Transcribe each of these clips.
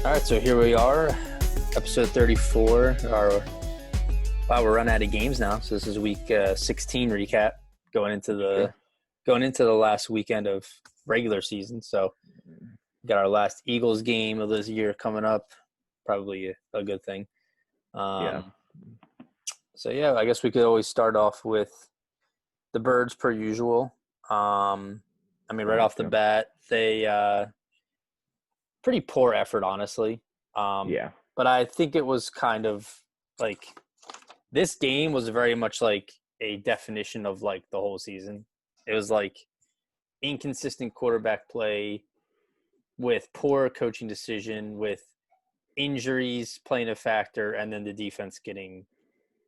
All right, so here we are, episode 34. Wow, we're running out of games now. So this is week 16 recap going into the Sure. last weekend of regular season. So we got our last Eagles game of this year coming up. Probably a good thing. Yeah. So yeah, I guess we could always start off with the Birds per usual. Right Always off the do. bat, they pretty poor effort, honestly. Um, Yeah. but I think it was kind of like this game was very much like a definition of like the whole season. It was like inconsistent quarterback play with poor coaching decision, with injuries playing a factor, and then the defense getting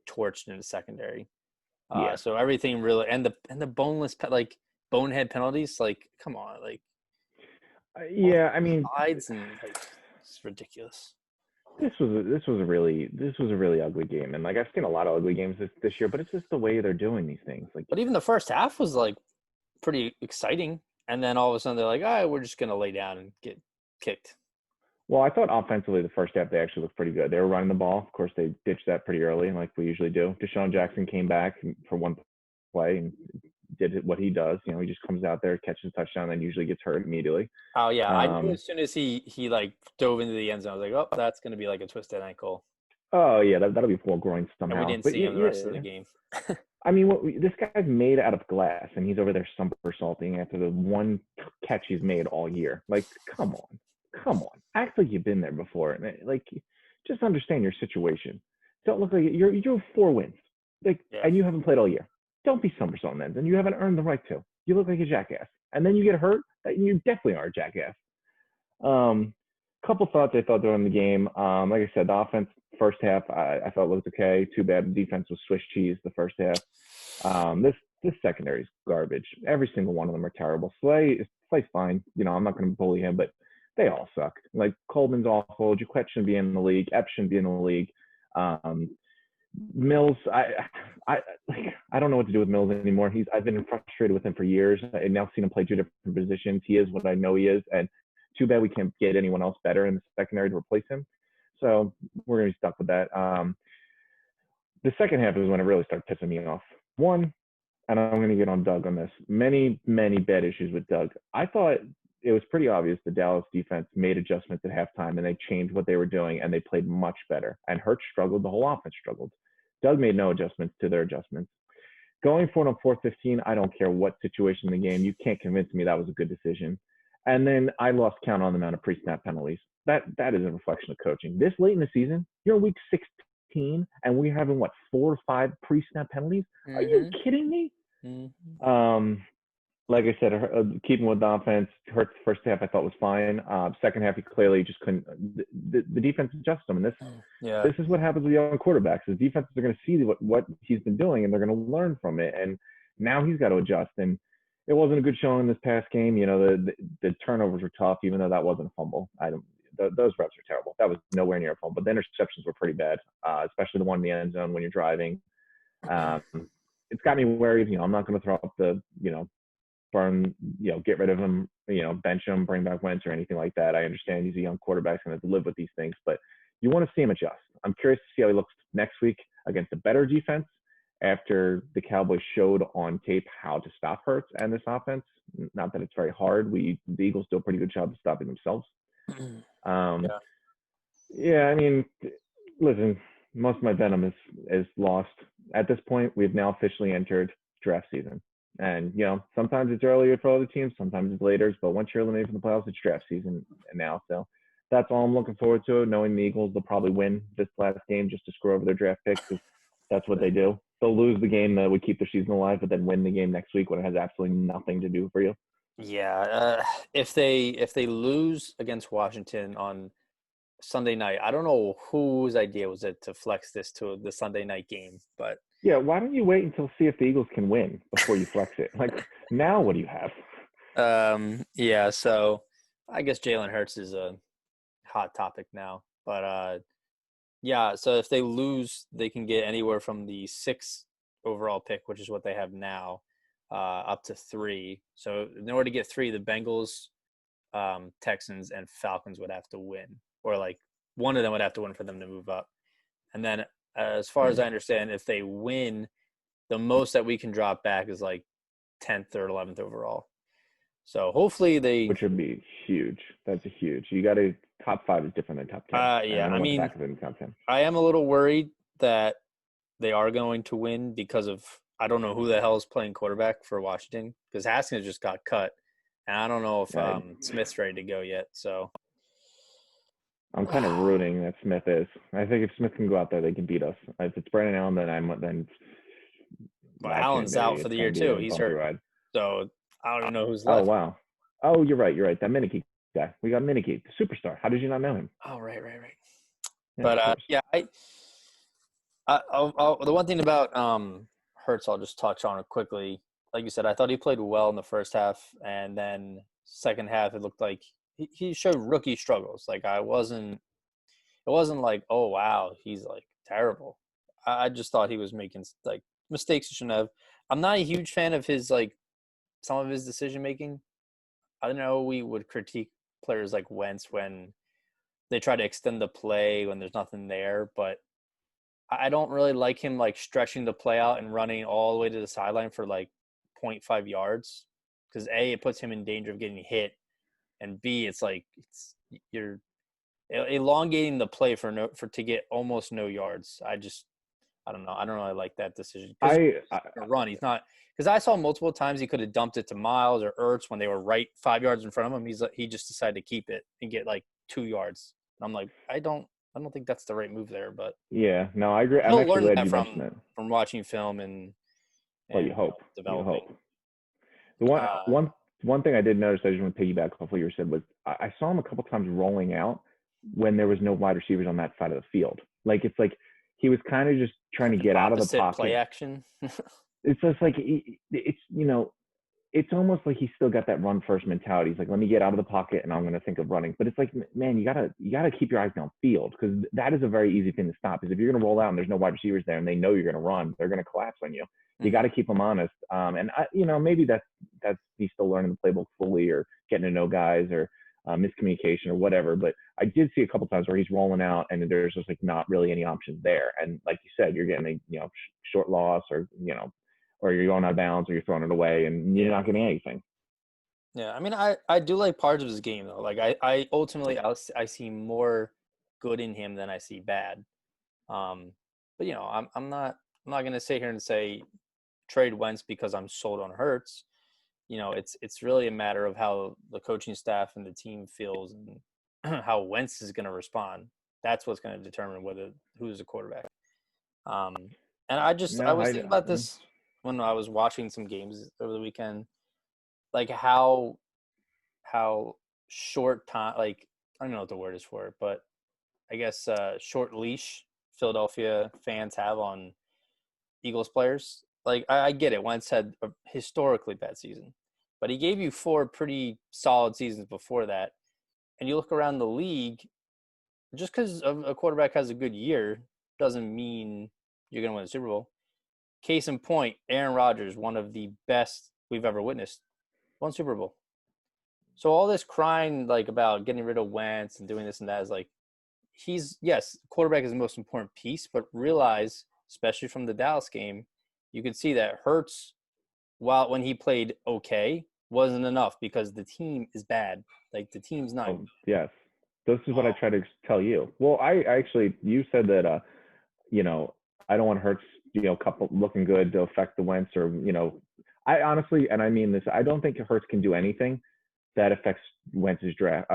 torched in the secondary. Yeah. So everything really and the boneless like bonehead penalties. Like, come on, like all Yeah. I mean, sides and like it's ridiculous. this was a really ugly game, and like I've seen a lot of ugly games this year, but it's just the way they're doing these things. Like, But even the first half was like pretty exciting, and then all of a sudden they're like, "All right, we're just gonna lay down and get kicked." well, I thought offensively the first half they actually looked pretty good. They were running the ball. Of course, they ditched that pretty early, like we usually do. Deshaun Jackson came back for one play and did what he does. He just comes out there, catches a touchdown, then usually gets hurt immediately. Oh yeah, I knew Um, as soon as he like dove into the end zone, I was like, "Oh, that's gonna be like a twisted ankle," oh yeah, that'll be full groin and we somehow. didn't But see yeah, him the rest of the yeah. game. I mean, this guy's made out of glass, and he's over there somersaulting after the one catch he's made all year. Like, come on, act like you've been there before, and like, just understand your situation. Don't look like you have 4 wins, like, Yeah, and you haven't played all year. Don't be somersaulting then, and you haven't earned the right to. You look like a jackass, and then you get hurt. You definitely are a jackass. Um, Couple thoughts I thought during the game. Like I said, the offense first half I thought looked okay. Too bad the defense was Swiss cheese the first half. This secondary is garbage. Every single one of them are terrible. Slay's fine. I'm not going to bully him, but they all suck. Like Coleman's awful. Jaquette shouldn't be in the league. Epps shouldn't be in the league. Um, Mills, I don't know what to do with Mills anymore. I've been frustrated with him for years. I've now seen him play 2 different positions. He is what I know he is, and too bad we can't get anyone else better in the secondary to replace him. So we're gonna be stuck with that. The second half is when it really started pissing me off. One, and I'm going to get on Doug on this. Many, many bad issues with Doug. I thought it was pretty obvious the Dallas defense made adjustments at halftime and they changed what they were doing and they played much better. And Hurts struggled. The whole offense struggled. Doug made no adjustments to their adjustments. Going for it on 4-15, I don't care what situation in the game. You can't convince me that was a good decision. And then I lost count on the amount of pre-snap penalties. That is a reflection of coaching. This late in the season, you're in week 16, and we're having what 4 or 5 pre-snap penalties? Are you mm-hmm. kidding me? Mm-hmm. Like I said, keeping with the offense, Hurts first half I thought was fine. Second half he clearly just couldn't. The defense adjusted him, and this Yeah, this is what happens with young quarterbacks. The defenses are going to see what he's been doing, and they're going to learn from it. And now he's got to adjust. And it wasn't a good showing this past game. The turnovers were tough, even though that wasn't a fumble. Those reps are terrible. That was nowhere near a fumble. But the interceptions were pretty bad, especially the one in the end zone when you're driving. Um, it's got me worried. I'm not going to throw up the burn, get rid of him, bench him, bring back Wentz or anything like that. I understand he's a young quarterback, going to live with these things, but you want to see him adjust. I'm curious to see how he looks next week against a better defense after the Cowboys showed on tape how to stop Hurts and this offense. Not that it's very hard. The Eagles do a pretty good job of stopping themselves. Um, yeah, yeah, I mean, listen, most of my venom is lost. At this point, we've now officially entered draft season. And, sometimes it's earlier for other teams, sometimes it's later. But once you're eliminated from the playoffs, it's draft season now. So that's all I'm looking forward to, knowing the Eagles will probably win this last game just to screw over their draft picks because that's what they do. They'll lose the game that would keep their season alive, but then win the game next week when it has absolutely nothing to do for you. yeah. If they lose against Washington on Sunday night, I don't know whose idea was it to flex this to the Sunday night game, but Yeah, why don't you wait until see if the Eagles can win before you flex it? Like, now what do you have? yeah. So I guess Jalen Hurts is a hot topic now, but yeah. So if they lose, they can get anywhere from the 6th overall pick, which is what they have now, up to 3. So in order to get 3, the Bengals, Texans, and Falcons would have to win. or like one of them would have to win for them to move up. And then, as far as I understand, if they win, the most that we can drop back is like 10th or 11th overall. So hopefully they. which would be huge. That's a huge. You got to top 5 is different than top 10, and I Yeah, don't I want mean, Packers in the top 10. I am a little worried that they are going to win because of I don't know who the hell is playing quarterback for Washington because Haskins just got cut, and I don't know if I, Smith's ready to go yet. So I'm kind of rooting that Smith is. I think if Smith can go out there, they can beat us. If it's Brandon Allen, then well, that Allen's opportunity, out for it's the going year to be too. a He's bumpy hurt, ride. so I don't even know who's Oh left. wow. Oh, you're right. You're right. That Minicky guy. We got Minicky, the superstar. How did you not know him? Oh, right. Yeah, But of course. yeah, the one thing about Hurts, I'll just touch on it quickly. Like you said, I thought he played well in the first half, and then second half it looked like he showed rookie struggles. Like it wasn't like, oh wow, he's like terrible. I just thought he was making like mistakes he shouldn't have. I'm not a huge fan of his like some of his decision making. I know we would critique players like Wentz when they try to extend the play when there's nothing there, but I don't really like him like stretching the play out and running all the way to the sideline for like zero point 0.5 yards because A, it puts him in danger of getting hit, and B, it's like you're elongating the play for to get almost no yards. I don't know. I don't really like that decision because I run. He's not because I saw multiple times he could have dumped it to Miles or Ertz when they were right 5 yards in front of him. He just decided to keep it and get like 2 yards. And I'm like, I don't think that's the right move there, but yeah, no, I agree. I'm he'll actually learn glad that you mentioned that. from watching film and Well, you hope. You developing. hope. The one Uh, one one thing I did notice, I just want to piggyback off what you said, was I saw him a couple times rolling out when there was no wide receivers on that side of the field. Like it's like he was kind of just trying to get out of the opposite play pocket. action. It's just like it's it's almost like he's still got that run first mentality. He's like, let me get out of the pocket and I'm going to think of running. But it's like, man, you gotta keep your eyes downfield because that is a very easy thing to stop. Because if you're going to roll out and there's no wide receivers there and they know you're going to run, they're going to collapse on you. You got to keep them honest. And maybe that's he's still learning the playbook fully or getting to know guys or miscommunication or whatever. But I did see a couple times where he's rolling out and there's just like not really any options there. And like you said, you're getting a short loss or you're going out of bounds or you're throwing it away and you're not getting anything. Yeah, I mean, I do like parts of his game though. Like I ultimately I see more good in him than I see bad. But I'm not gonna sit here and say trade Wentz because I'm sold on Hurts. It's really a matter of how the coaching staff and the team feels and how Wentz is gonna respond. That's what's gonna determine who's the quarterback. Um, and I No, was thinking about this when I was watching some games over the weekend, like how short time, like I don't know what the word is for it, but I guess short leash Philadelphia fans have on Eagles players. Like I get it. Wentz had a historically bad season, but he gave you 4 pretty solid seasons before that. And you look around the league, just because a quarterback has a good year doesn't mean you're going to win a Super Bowl. Case in point, Aaron Rodgers, one of the best we've ever witnessed, won Super Bowl. So all this crying like about getting rid of Wentz and doing this and that is like yes, quarterback is the most important piece, but realize, especially from the Dallas game, you could see that Hurts, when he played okay, wasn't enough because the team is bad. Like the team's not. yes, this is what I try to tell you. Well, I actually, you said that, I don't want Hurts, couple looking good to affect the Wentz or, I honestly, and I mean this, I don't think Hurts can do anything that affects Wentz's draft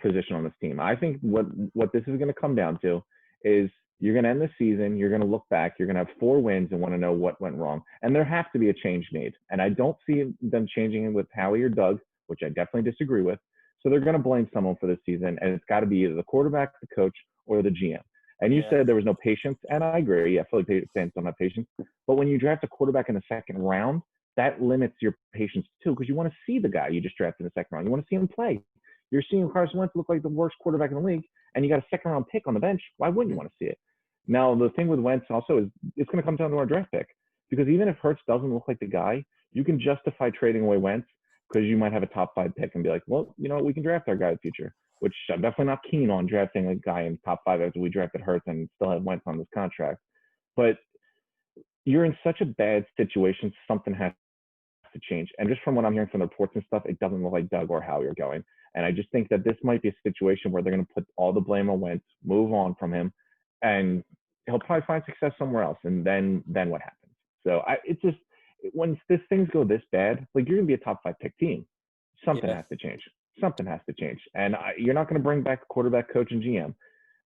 position on this team. I think what this is going to come down to is you're going to end the season, you're going to look back, you're going to have 4 wins and want to know what went wrong. And there has to be a change made. And I don't see them changing it with Howie or Doug, which I definitely disagree with. So they're going to blame someone for this season, and it's got to be either the quarterback, the coach, or the GM. And you said there was no patience, and I agree. I feel like fans don't have patience. But when you draft a quarterback in the second round, that limits your patience too, because you want to see the guy you just drafted in the second round. You want to see him play. You're seeing Carson Wentz look like the worst quarterback in the league, and you got a second round pick on the bench. Why wouldn't you want to see it? Now, the thing with Wentz also is it's going to come down to our draft pick, because even if Hurts doesn't look like the guy, you can justify trading away Wentz because you might have a top 5 pick and be like, well, you know what, we can draft our guy in the future, which I'm definitely not keen on drafting a guy in top 5 after we drafted Hurts and still have Wentz on this contract. But you're in such a bad situation, something has to change. And just from what I'm hearing from the reports and stuff, it doesn't look like Doug or Howie are going. And I just think that this might be a situation where they're going to put all the blame on Wentz, move on from him, and he'll probably find success somewhere else. And then what happens? So it's just when this things go this bad, like you're going to be a top 5 pick team. Something has to change. Something has to change. And you're not going to bring back a quarterback coach and GM.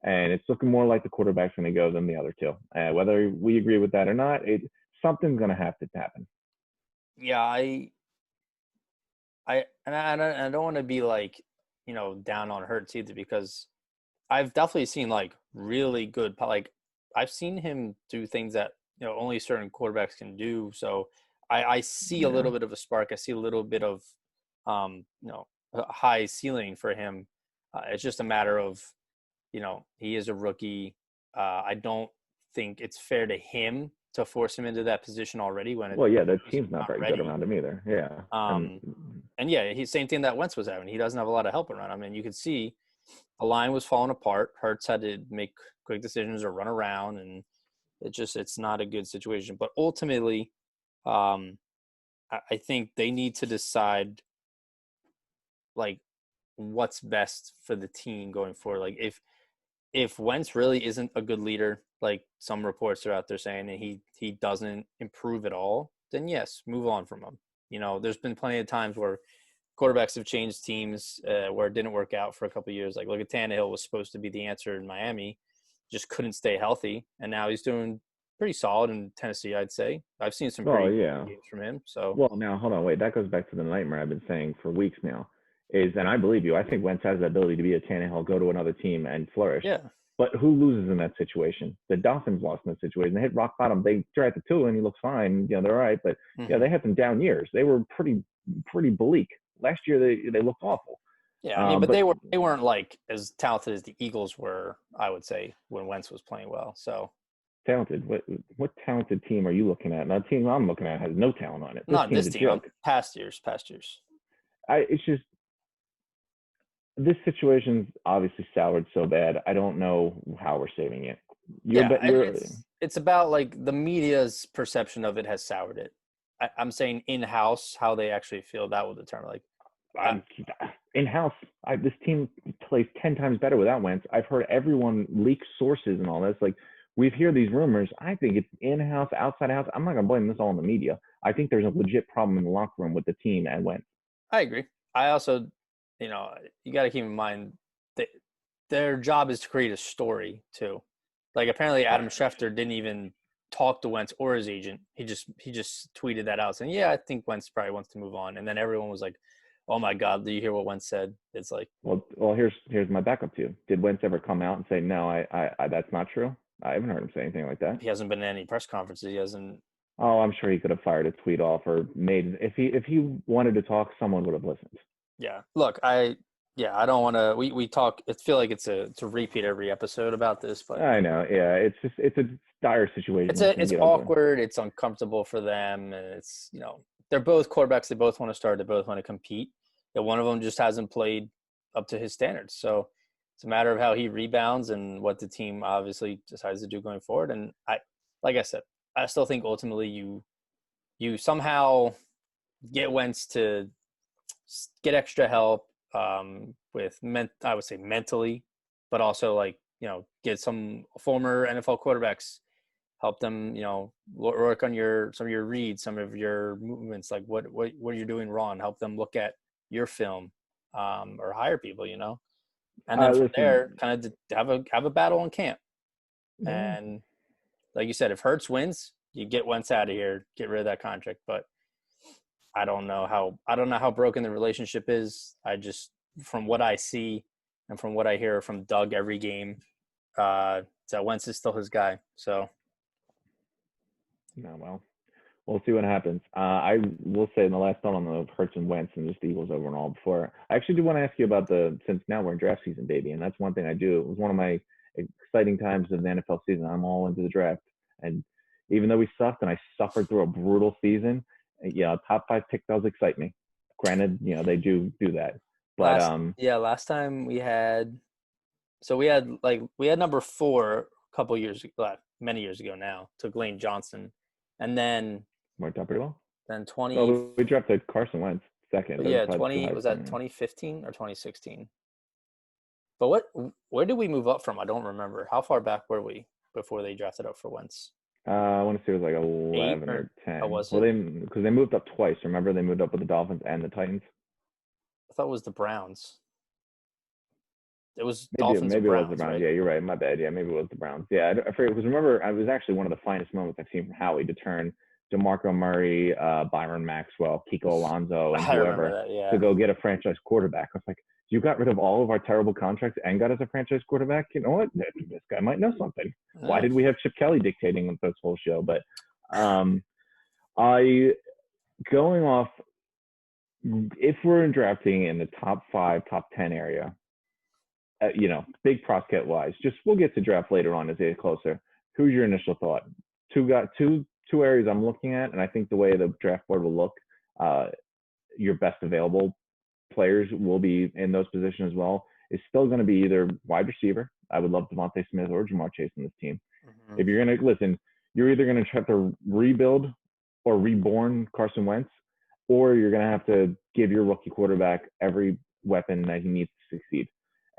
And it's looking more like the quarterback's going to go than the other two. Whether we agree with that or not, something's going to have to happen. Yeah, I don't want to be like, down on Hurts either, because I've definitely seen like really good, like I've seen him do things that only certain quarterbacks can do. So I see a little bit of a spark. I see a little bit of a high ceiling for him. It's just a matter of he is a rookie. I don't think it's fair to him to force him into that position already when the team's not very good around him either. Yeah. And yeah, he's same thing that Wentz was having. He doesn't have a lot of help around him, and you could see the line was falling apart. Hurts had to make quick decisions or run around, and it's not a good situation. But ultimately, I think they need to decide like what's best for the team going forward. Like if Wentz really isn't a good leader, like some reports are out there saying, and he doesn't improve at all, then yes, move on from him. There's been plenty of times where quarterbacks have changed teams where it didn't work out for a couple of years. Like look at Tannehill, was supposed to be the answer in Miami, just couldn't stay healthy, and now he's doing pretty solid in Tennessee, I'd say. I've seen some pretty good games from him. So now hold on, wait, that goes back to the nightmare I've been saying for weeks now. And I believe you. I think Wentz has the ability to be a Tannehill, go to another team and flourish. Yeah. But who loses in that situation? The Dolphins lost in that situation. They hit rock bottom. They drafted Tua and he looks fine. They're all right. But they had some down years. They were pretty bleak. Last year they looked awful. Yeah, I mean, but they weren't like as talented as the Eagles were, I would say, when Wentz was playing well. So talented. What talented team are you looking at? That team I'm looking at has no talent on it. Not this team. Past years. It's just this situation's obviously soured so bad. I don't know how we're saving it. It's about like the media's perception of it has soured it. I'm saying in-house, how they actually feel, that will determine. Like in-house, this team plays 10 times better without Wentz. I've heard everyone leak sources and all this. Like we hear these rumors. I think it's in-house, outside house. I'm not gonna blame this all on the media. I think there's a legit problem in the locker room with the team and Wentz. I agree. I also, you got to keep in mind that their job is to create a story too. Like apparently Adam Schefter didn't even talk to Wentz or his agent. He just tweeted that out saying, yeah, I think Wentz probably wants to move on. And then everyone was like, oh my God, do you hear what Wentz said? It's like, well, here's my backup to you. Did Wentz ever come out and say, no, I that's not true? I haven't heard him say anything like that. He hasn't been in any press conferences. He hasn't. Oh, I'm sure he could have fired a tweet off or made, if he wanted to talk, someone would have listened. Yeah. Look, I don't want to, we talk, I feel like it's a repeat every episode about this, but I know. Yeah. It's a dire situation. It's awkward. It's uncomfortable for them. And it's, they're both quarterbacks. They both want to start. They both want to compete. And one of them just hasn't played up to his standards. So it's a matter of how he rebounds and what the team obviously decides to do going forward. And like I said, I still think ultimately you somehow get Wentz to get extra help with I would say mentally, but also like get some former NFL quarterbacks, help them work on some of your reads, some of your movements, like what you're doing wrong, help them look at your film, or hire people, and then from there kind of have a battle in camp. Mm-hmm. And like you said, if Hurts wins, you get Wentz out of here, get rid of that contract. But I don't know how broken the relationship is. I just, from what I see and from what I hear from Doug every game, that Wentz is still his guy. So, no, well, we'll see what happens. I will say in the last thought on the Hurts and Wentz and just the Eagles over and all before. I actually do want to ask you about since now we're in draft season, baby, and that's one thing I do. It was one of my exciting times of the NFL season. I'm all into the draft, and even though we sucked and I suffered through a brutal season, top 5 pick does excite me. Granted, they do that. But last time we had number 4 a couple years ago, many years ago now, took Lane Johnson, and then worked out pretty well. then 20 Well, we drafted Carson Wentz second. yeah, That's too 20 high was for that me. 2015 or 2016? But where did we move up from? I don't remember. How far back were we before they drafted up for Wentz? I want to say it was like 8 11 or 10. how was Well, it? because they moved up twice. Remember, they moved up with the Dolphins and the Titans. I thought it was the Browns. It was Maybe Dolphins and it was the Browns, Browns. right? Yeah, you're right. My bad. Yeah, maybe it was the Browns. Yeah, I forget. Because remember, it was actually one of the finest moments I've seen from Howie to turn DeMarco Murray, Byron Maxwell, Kiko Alonso, and I remember whoever that, yeah. to go get a franchise quarterback. I was like, you got rid of all of our terrible contracts and got us a franchise quarterback? You know what? This guy might know something. Why did we have Chip Kelly dictating this whole show? But going off, if we're drafting in the top 5, top 10 area, big prospect wise, just we'll get to draft later on as they get closer. Who's your initial thought? Two areas I'm looking at, and I think the way the draft board will look, your best available players will be in those positions as well. It's still going to be either wide receiver. I would love Devontae Smith or Jamar Chase in this team. Mm-hmm. If you're going to listen, you're either going to try to rebuild or reborn Carson Wentz, or you're going to have to give your rookie quarterback every weapon that he needs to succeed.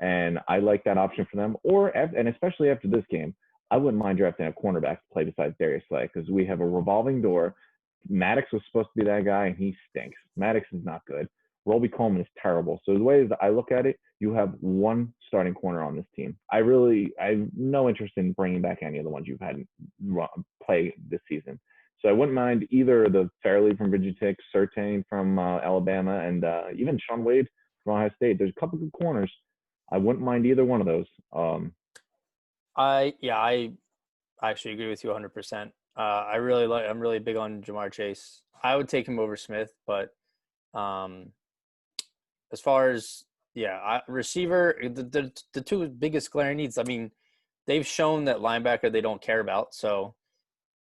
And I like that option for them. And especially after this game, I wouldn't mind drafting a cornerback to play besides Darius Slay, because we have a revolving door. Maddox was supposed to be that guy, and he stinks. Maddox is not good. Roby Coleman is terrible. So the way that I look at it, you have one starting corner on this team. I have no interest in bringing back any of the ones you've had play this season. So I wouldn't mind either the Fairleigh from Virginia Tech, Surtain from Alabama, and even Sean Wade from Ohio State. There's a couple good corners. I wouldn't mind either one of those. I actually agree with you 100%. I'm really big on Jamar Chase. I would take him over Smith, but as far as receiver, the two biggest glaring needs. I mean, they've shown that linebacker they don't care about, so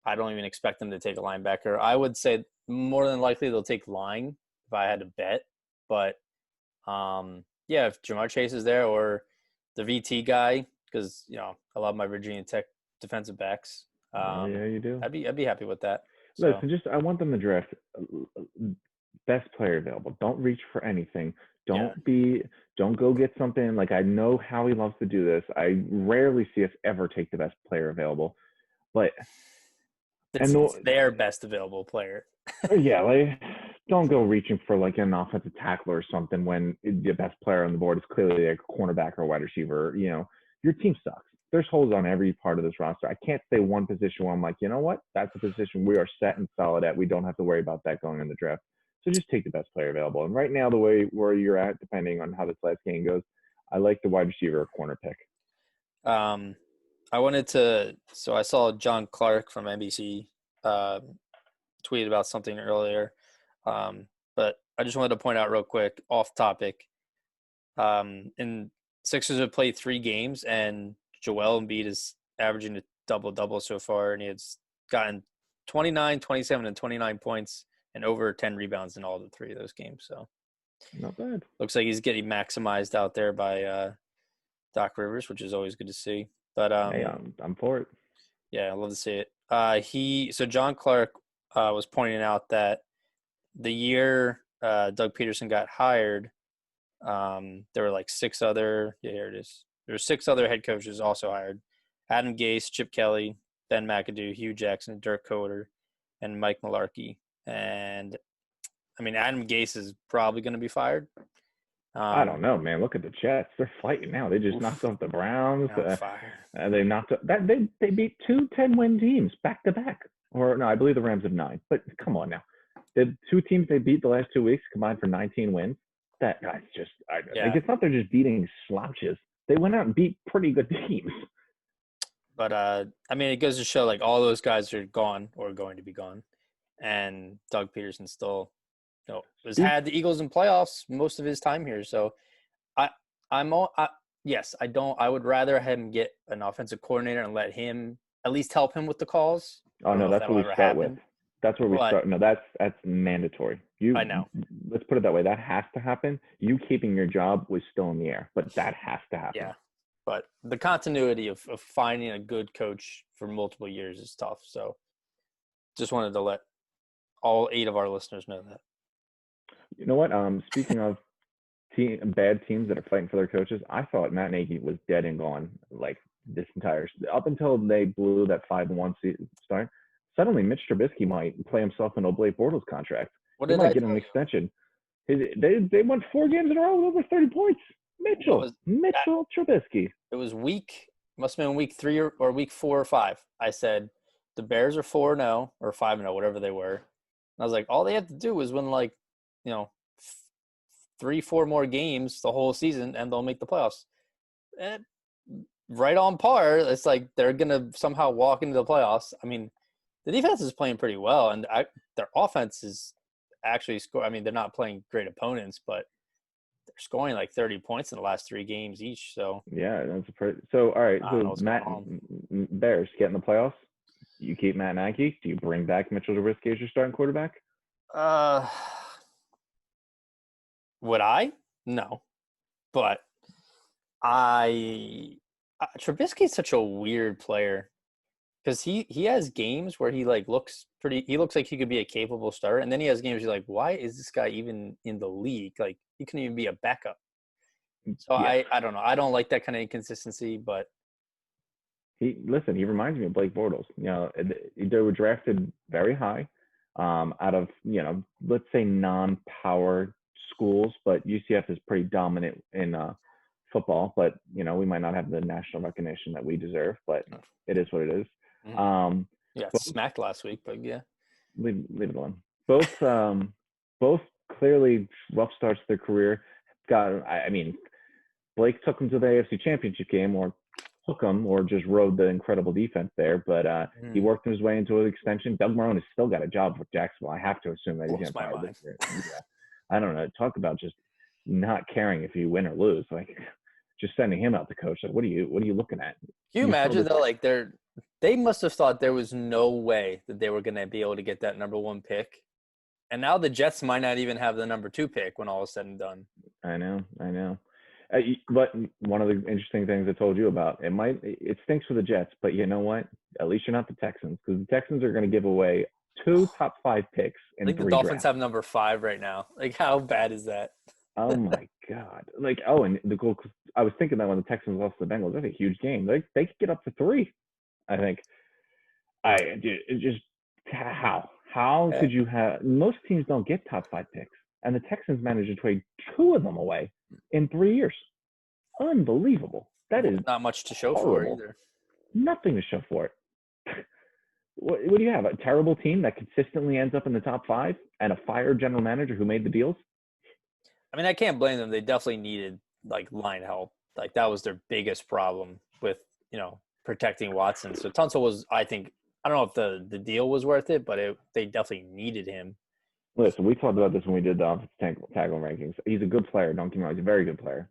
I don't even expect them to take a linebacker. I would say more than likely they'll take line if I had to bet, but if Jamar Chase is there or the VT guy, because I love my Virginia Tech defensive backs. Yeah, you do. I'd be happy with that. Listen, I want them to draft best player available. Don't reach for anything. Don't go get something. Like, I know Howie loves to do this. I rarely see us ever take the best player available, but it's their best available player. Don't go reaching for like an offensive tackle or something when the best player on the board is clearly a cornerback or a wide receiver. Your team sucks. There's holes on every part of this roster. I can't say one position where I'm like, you know what? That's a position we are set and solid at. We don't have to worry about that going in the draft. So just take the best player available. And right now, the way where you're at, depending on how this last game goes, I like the wide receiver or corner pick. I saw John Clark from NBC tweet about something earlier. But I just wanted to point out real quick, off topic. In Sixers have played 3 games, and Joel Embiid is averaging a double-double so far, and he has gotten 29, 27, and 29 points and over 10 rebounds in all the 3 of those games. So not bad. Looks like he's getting maximized out there by Doc Rivers, which is always good to see. But hey, I'm for it. Yeah, I love to see it. So John Clark was pointing out that the year Doug Peterson got hired, there were like 6 other – here it is. There were 6 other head coaches also hired. Adam Gase, Chip Kelly, Ben McAdoo, Hugh Jackson, Dirk Coder, and Mike Mularkey. And, I mean, Adam Gase is probably going to be fired. I don't know, man. Look at the Jets. They're fighting now. They just knocked off the Browns. They knocked up that they beat 2 10-win teams back to back. Or no, I believe the Rams have 9. But come on now. The 2 teams they beat the last 2 weeks combined for 19 wins. That's just like, it's not they're just beating slouches. They went out and beat pretty good teams. But I mean, it goes to show like all those guys are gone or going to be gone, and Doug Peterson still, has had the Eagles in playoffs most of his time here. So, I would rather have him get an offensive coordinator and let him at least help him with the calls. Oh no, that's what we start with. That's where we start. No, that's mandatory. I know. Let's put it that way. That has to happen. You keeping your job was still in the air, but that has to happen. Yeah. But the continuity of finding a good coach for multiple years is tough. So just wanted to let all 8 of our listeners know that. You know what? Speaking of bad teams that are fighting for their coaches, I thought Matt Nagy was dead and gone like this entire up until they blew that 5-1 start. Suddenly, Mitch Trubisky might play himself into a Blake Bortles contract. What He did I might get tell an you? extension. They won 4 games in a row with over 30 points. What was that? Mitchell Trubisky. It was must have been week 3 or week 4 or 5. I said the Bears are 4-0 or 5-0, whatever they were. And I was like, all they have to do is win like, 3-4 more games the whole season, and they'll make the playoffs. And right on par. It's like they're gonna somehow walk into the playoffs. I mean, the defense is playing pretty well, and their offense is actually score. I mean, they're not playing great opponents, but they're scoring like 30 points in the last 3 games each. So yeah, that's a pretty. So all right, I don't know so what's Matt going on. Bears get in the playoffs. You keep Matt Nagy. Do you bring back Mitchell Trubisky as your starting quarterback? Uh, would I? No, but Trubisky is such a weird player because he has games where he like looks pretty. He looks like he could be a capable starter, and then he has games you're like, why is this guy even in the league? Like he couldn't even be a backup. So Yeah. I don't know. I don't like that kind of inconsistency, but He reminds me of Blake Bortles. They were drafted very high, out of let's say non-power schools, but UCF is pretty dominant in football. But we might not have the national recognition that we deserve, but it is what it is. yeah, Both, smacked last week, but yeah, leave it alone. Both clearly rough starts to their career. I mean, Blake took them to the AFC Championship game, or took them, or just rode the incredible defense there. But he worked his way into an extension. Doug Marrone has still got a job with Jacksonville. I have to assume that he's going to fire this year. Yeah. I don't know. Talk about just not caring if you win or lose. Like just sending him out to coach. Like, what are you looking at? Can you imagine though? Like they must have thought there was no way that they were going to be able to get that number 1 pick, and now the Jets might not even have the number 2 pick when all is said and done. I know. But one of the interesting things I told you about, it stinks for the Jets, but you know what? At least you're not the Texans, because the Texans are going to give away 2 top 5 picks in 3 I think the drafts. Dolphins have number 5 right now. Like, how bad is that? Oh my God! Like, and the goal. I was thinking that when the Texans lost to the Bengals, that's a huge game. They could get up to 3. I think. It just how could you have? Most teams don't get top 5 picks, and the Texans managed to trade 2 of them away in 3 years. Unbelievable. That is not much to show horrible. for it either. Nothing to show for it. What do you have? A terrible team that consistently ends up in the top 5 and a fired general manager who made the deals? I mean, I can't blame them. They definitely needed like line help. Like that was their biggest problem with, protecting Watson. So Tunsil was, I think, I don't know if the deal was worth it, but they definitely needed him. Listen, we talked about this when we did the offensive tackle rankings. He's a good player. Don't get me wrong. He's a very good player.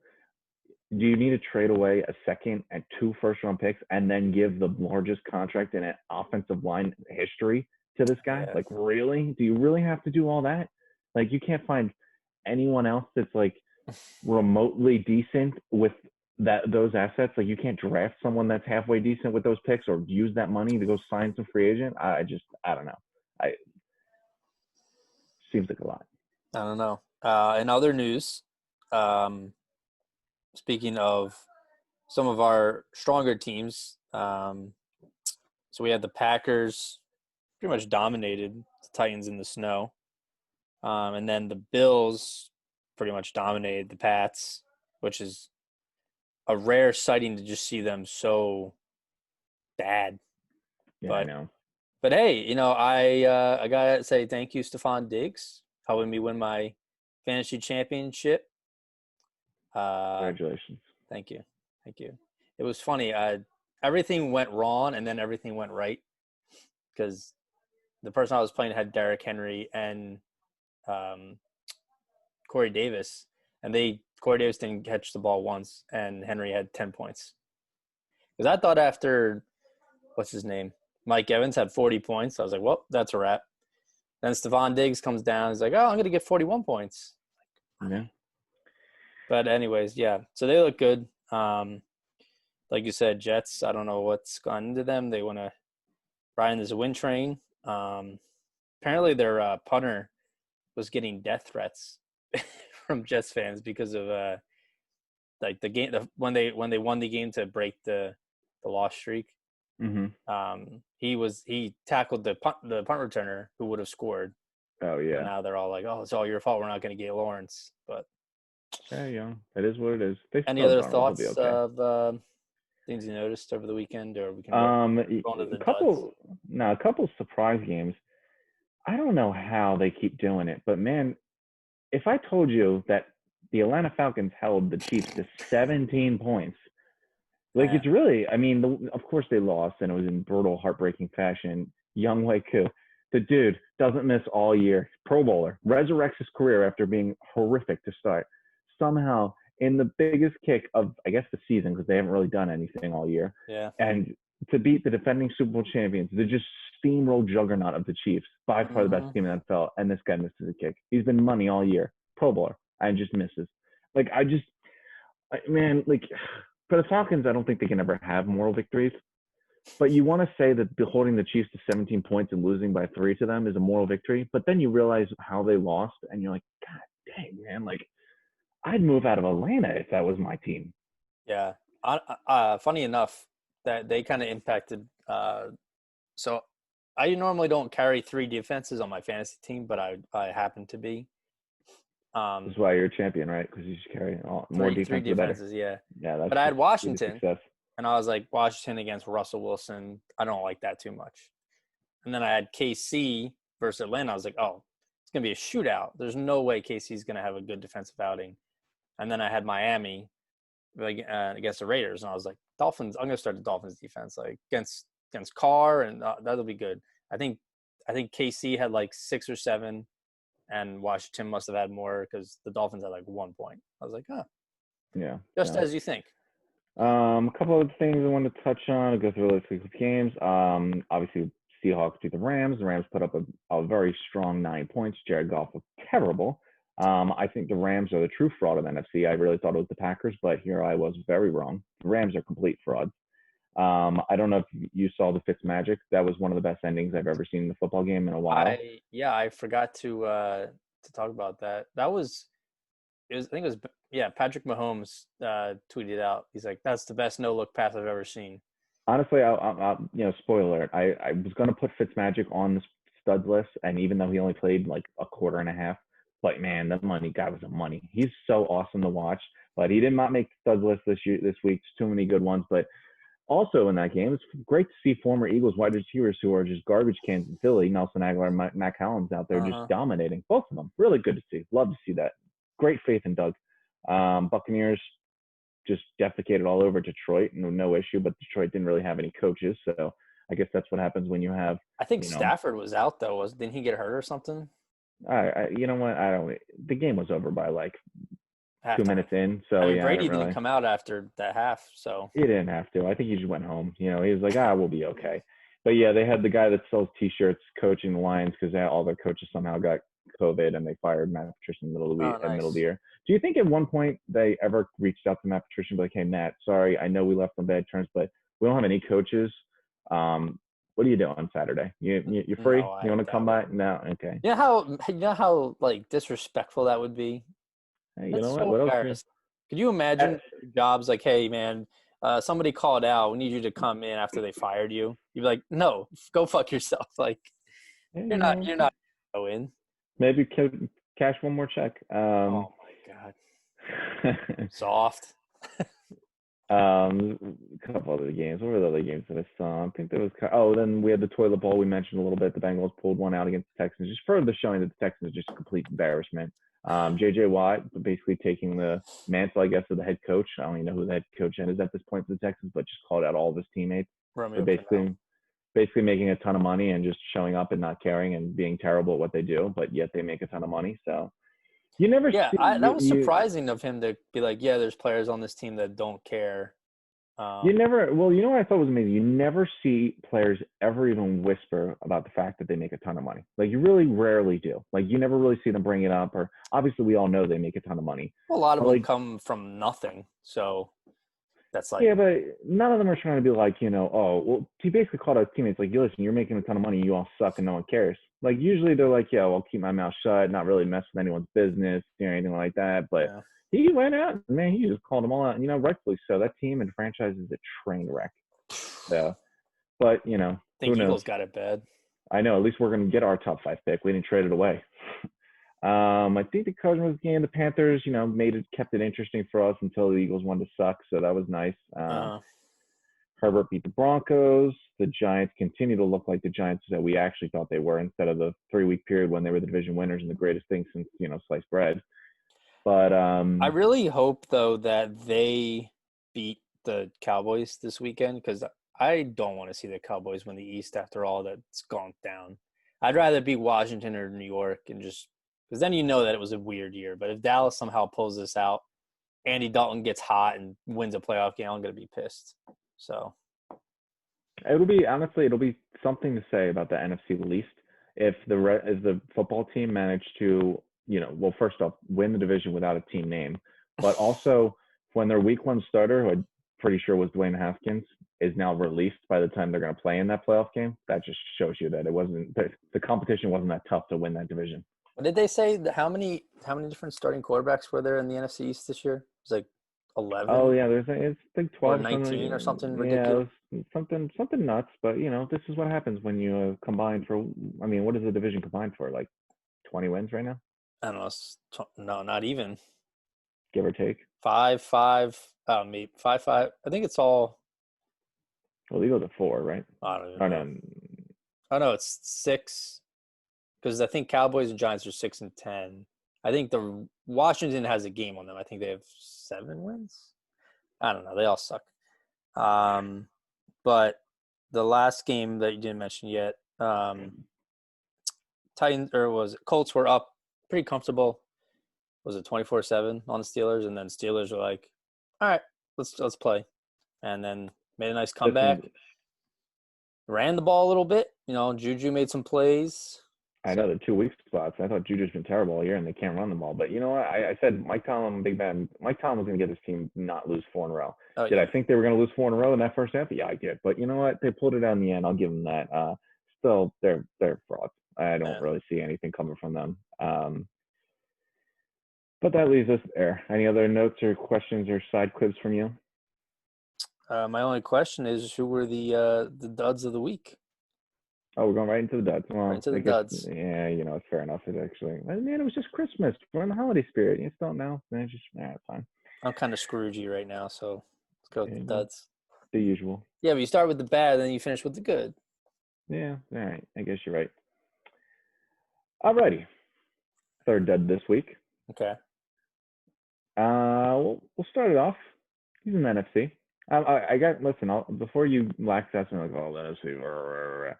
Do you need to trade away a second and 2 first-round picks and then give the largest contract in an offensive line history to this guy? Yeah. Like, really? Do you really have to do all that? Like, you can't find anyone else that's like remotely decent with those assets. Like, you can't draft someone that's halfway decent with those picks, or use that money to go sign some free agent. I don't know. Seems like a lot. I don't know. In other news, speaking of some of our stronger teams, so we had the Packers pretty much dominated the Titans in the snow. And then the Bills pretty much dominated the Pats, which is a rare sighting to just see them so bad. Yeah, I know. But hey, I gotta say thank you, Stephon Diggs, helping me win my fantasy championship. Congratulations. Thank you. It was funny. Everything went wrong, and then everything went right, because the person I was playing had Derrick Henry and Corey Davis, and Corey Davis didn't catch the ball once, and Henry had 10 points. Because I thought after, what's his name, Mike Evans had 40 points, I was like, well, that's a wrap. Then Stephon Diggs comes down. He's like, oh, I'm going to get 41 points. Yeah. But anyways, yeah. So they look good. Like you said, Jets, I don't know what's gone into them. They want to ride in this win train. Apparently their punter was getting death threats from Jets fans because of like the game when they won the game to break the loss streak. He tackled the punt returner who would have scored. Oh yeah. And now they're all like, "Oh, it's all your fault. We're not going to get Lawrence." But yeah, that is what it is. Any other thoughts of things you noticed over the weekend, or we can go into the a couple surprise games. I don't know how they keep doing it, but man, if I told you that the Atlanta Falcons held the Chiefs to 17 points, like it's really, I mean, of course they lost, and it was in brutal, heartbreaking fashion. Young Ku, the dude doesn't miss all year. Pro Bowler, resurrects his career after being horrific to start. Somehow, in the biggest kick of, I guess, the season, because they haven't really done anything all year. Yeah. And to beat the defending Super Bowl champions, the just steamroll juggernaut of the Chiefs, by far the best team in the NFL, and this guy misses a kick. He's been money all year. Pro Bowler, and just misses. Like, man, like, for the Falcons, I don't think they can ever have moral victories. But you want to say that holding the Chiefs to 17 points and losing by 3 to them is a moral victory, but then you realize how they lost, and you're like, God dang, man, like, I'd move out of Atlanta if that was my team. Yeah. Funny enough, that they kind of impacted. So I normally don't carry 3 defenses on my fantasy team, but I happen to be. That's why you're a champion, right? Because you just carry more defense. 3 defenses, yeah. Yeah, but I had Washington, and I was like, Washington against Russell Wilson. I don't like that too much. And then I had KC versus Atlanta. I was like, oh, it's going to be a shootout. There's no way KC's going to have a good defensive outing. And then I had Miami against the Raiders, and I was like, Dolphins. I'm going to start the Dolphins defense like against Carr, and that'll be good. I think KC had like 6 or 7, and Washington must have had more because the Dolphins had like 1 point. I was like, yeah, just as you think. A couple of things I wanted to touch on. I'll go through really quick with games. Obviously, Seahawks beat the Rams. The Rams put up a very strong 9 points. Jared Goff was terrible. I think the Rams are the true fraud of NFC. I really thought it was the Packers, but here I was very wrong. The Rams are complete frauds. I don't know if you saw the Fitzmagic. That was one of the best endings I've ever seen in a football game in a while. I forgot to talk about that. I think it was Patrick Mahomes tweeted out. He's like, that's the best no-look pass I've ever seen. Honestly, spoiler alert. I was going to put Fitzmagic on the studs list, and even though he only played like a quarter and a half, but man, the money guy was a money. He's so awesome to watch, but he did not make the studs list this week. There's too many good ones, but also in that game, it's great to see former Eagles wide receivers who are just garbage cans in Philly, Nelson Aguilar, Matt Collins out there just dominating. Both of them. Really good to see. Love to see that. Great faith in Doug. Buccaneers just defecated all over Detroit. No issue, but Detroit didn't really have any coaches. So I guess that's what happens when you have. I think Stafford was out, though. Didn't he get hurt or something? You know what? The game was over by like half 2 minutes in. So Brady didn't come out after that half. So he didn't have to. I think he just went home. He was like, we'll be okay. But yeah, they had the guy that sells T-shirts coaching the Lions because all their coaches somehow got COVID and they fired Matt Patricia in the middle of the year. Do you think at one point they ever reached out to Matt Patricia and be like, hey, Matt, sorry, I know we left on bad terms, but we don't have any coaches. What do you do on Saturday? You're free? No, you want to come by? No? Okay. You know how like disrespectful that would be? Hey, you know what? What else? Could you imagine jobs like, hey, man, somebody called out. We need you to come in after they fired you. You'd be like, no, go fuck yourself. Like, you're not go in. Maybe cash one more check. Oh my God. Soft. A couple other games. What were the other games that I saw? I think there was. Then we had the toilet bowl we mentioned a little bit. The Bengals pulled one out against the Texans, just further showing that the Texans are just a complete embarrassment. J.J. Watt basically taking the mantle, I guess, of the head coach. I don't even know who the head coach is at this point for the Texans, but just called out all of his teammates. They're basically making a ton of money and just showing up and not caring and being terrible at what they do, but yet they make a ton of money. So you never. Yeah, that was surprising of him to be like, yeah, there's players on this team that don't care. You never, well, you know what I thought was amazing? You never see players ever even whisper about the fact that they make a ton of money. Like, you really rarely do. Like, you never really see them bring it up, or obviously we all know they make a ton of money. A lot of But, them like, come from nothing, so that's like, yeah, but none of them are trying to be like, oh, well, he basically called out teammates like, listen, you're making a ton of money, you all suck, and no one cares. Like, usually they're like, yeah, well, I'll keep my mouth shut, not really mess with anyone's business or anything like that. But yeah. he went out, man, he just called them all out, and, rightfully so. That team and franchise is a train wreck. So, but, I who think knows? Eagles got it bad. I know, at least we're going to get our top 5 pick. We didn't trade it away. I think the Cardinals game, the Panthers, kept it interesting for us until the Eagles wanted to suck. So that was nice. Herbert beat the Broncos. The Giants continue to look like the Giants that we actually thought they were instead of the 3-week period when they were the division winners and the greatest thing since, sliced bread. But I really hope, though, that they beat the Cowboys this weekend because I don't want to see the Cowboys win the East after all that's gone down. I'd rather beat Washington or New York and just because then that it was a weird year. But if Dallas somehow pulls this out, Andy Dalton gets hot and wins a playoff game, I'm going to be pissed. So it'll be something to say about the NFC least if the football team managed to, well, first off, win the division without a team name, but also when their week 1 starter, who I'm pretty sure was Dwayne Haskins, is now released by the time they're going to play in that playoff game. That just shows you that the competition wasn't that tough to win that division. did they say how many different starting quarterbacks were there in the NFC East this year? It was like 11. Oh yeah, it's like 12 or 19 or something Yeah, ridiculous. it was something nuts. But this is what happens when you combine for. I mean, what is the division combined for? Like 20 wins right now, I don't know. No, not even give or take. 5-5. Maybe 5-5. I think it's all. Well, Eagles at 4, right? I don't even Oh know. no, Oh no, it's 6 because I think Cowboys and Giants are 6-10. I think the Washington has a game on them. I think they have 7 wins. I don't know. They all suck. But the last game that you didn't mention yet, Titans or was it Colts were up pretty comfortable. Was it 24-7 on the Steelers, and then Steelers were like, "All right, let's play," and then made a nice comeback. Ran the ball a little bit. Juju made some plays. I know the 2 weak spots. I thought Juju's been terrible all year, and they can't run the ball. But you know what? I said Mike Tomlin, big man. Mike Tomlin was going to get this team not lose 4 in a row. Oh, did yeah. I think they were going to lose 4 in a row in that first half? Yeah, I did. But you know what? They pulled it out in the end. I'll give them that. Still, they're frauds. I don't really see anything coming from them. But that leaves us there. Any other notes or questions or side quips from you? My only question is, who were the duds of the week? Oh, we're going right into the duds. Well, Right into the duds. Yeah, it's fair enough. It actually, man, it was just Christmas. We're in the holiday spirit. You just don't know. Man, it's fine. I'm kind of Scroogey right now, so let's go with the duds. The usual. Yeah, but you start with the bad, then you finish with the good. Yeah, all right. I guess you're right. Alrighty. Third dud this week. Okay. We'll start it off. He's in the NFC. Listen, before you lax ass me like, oh, the NFC.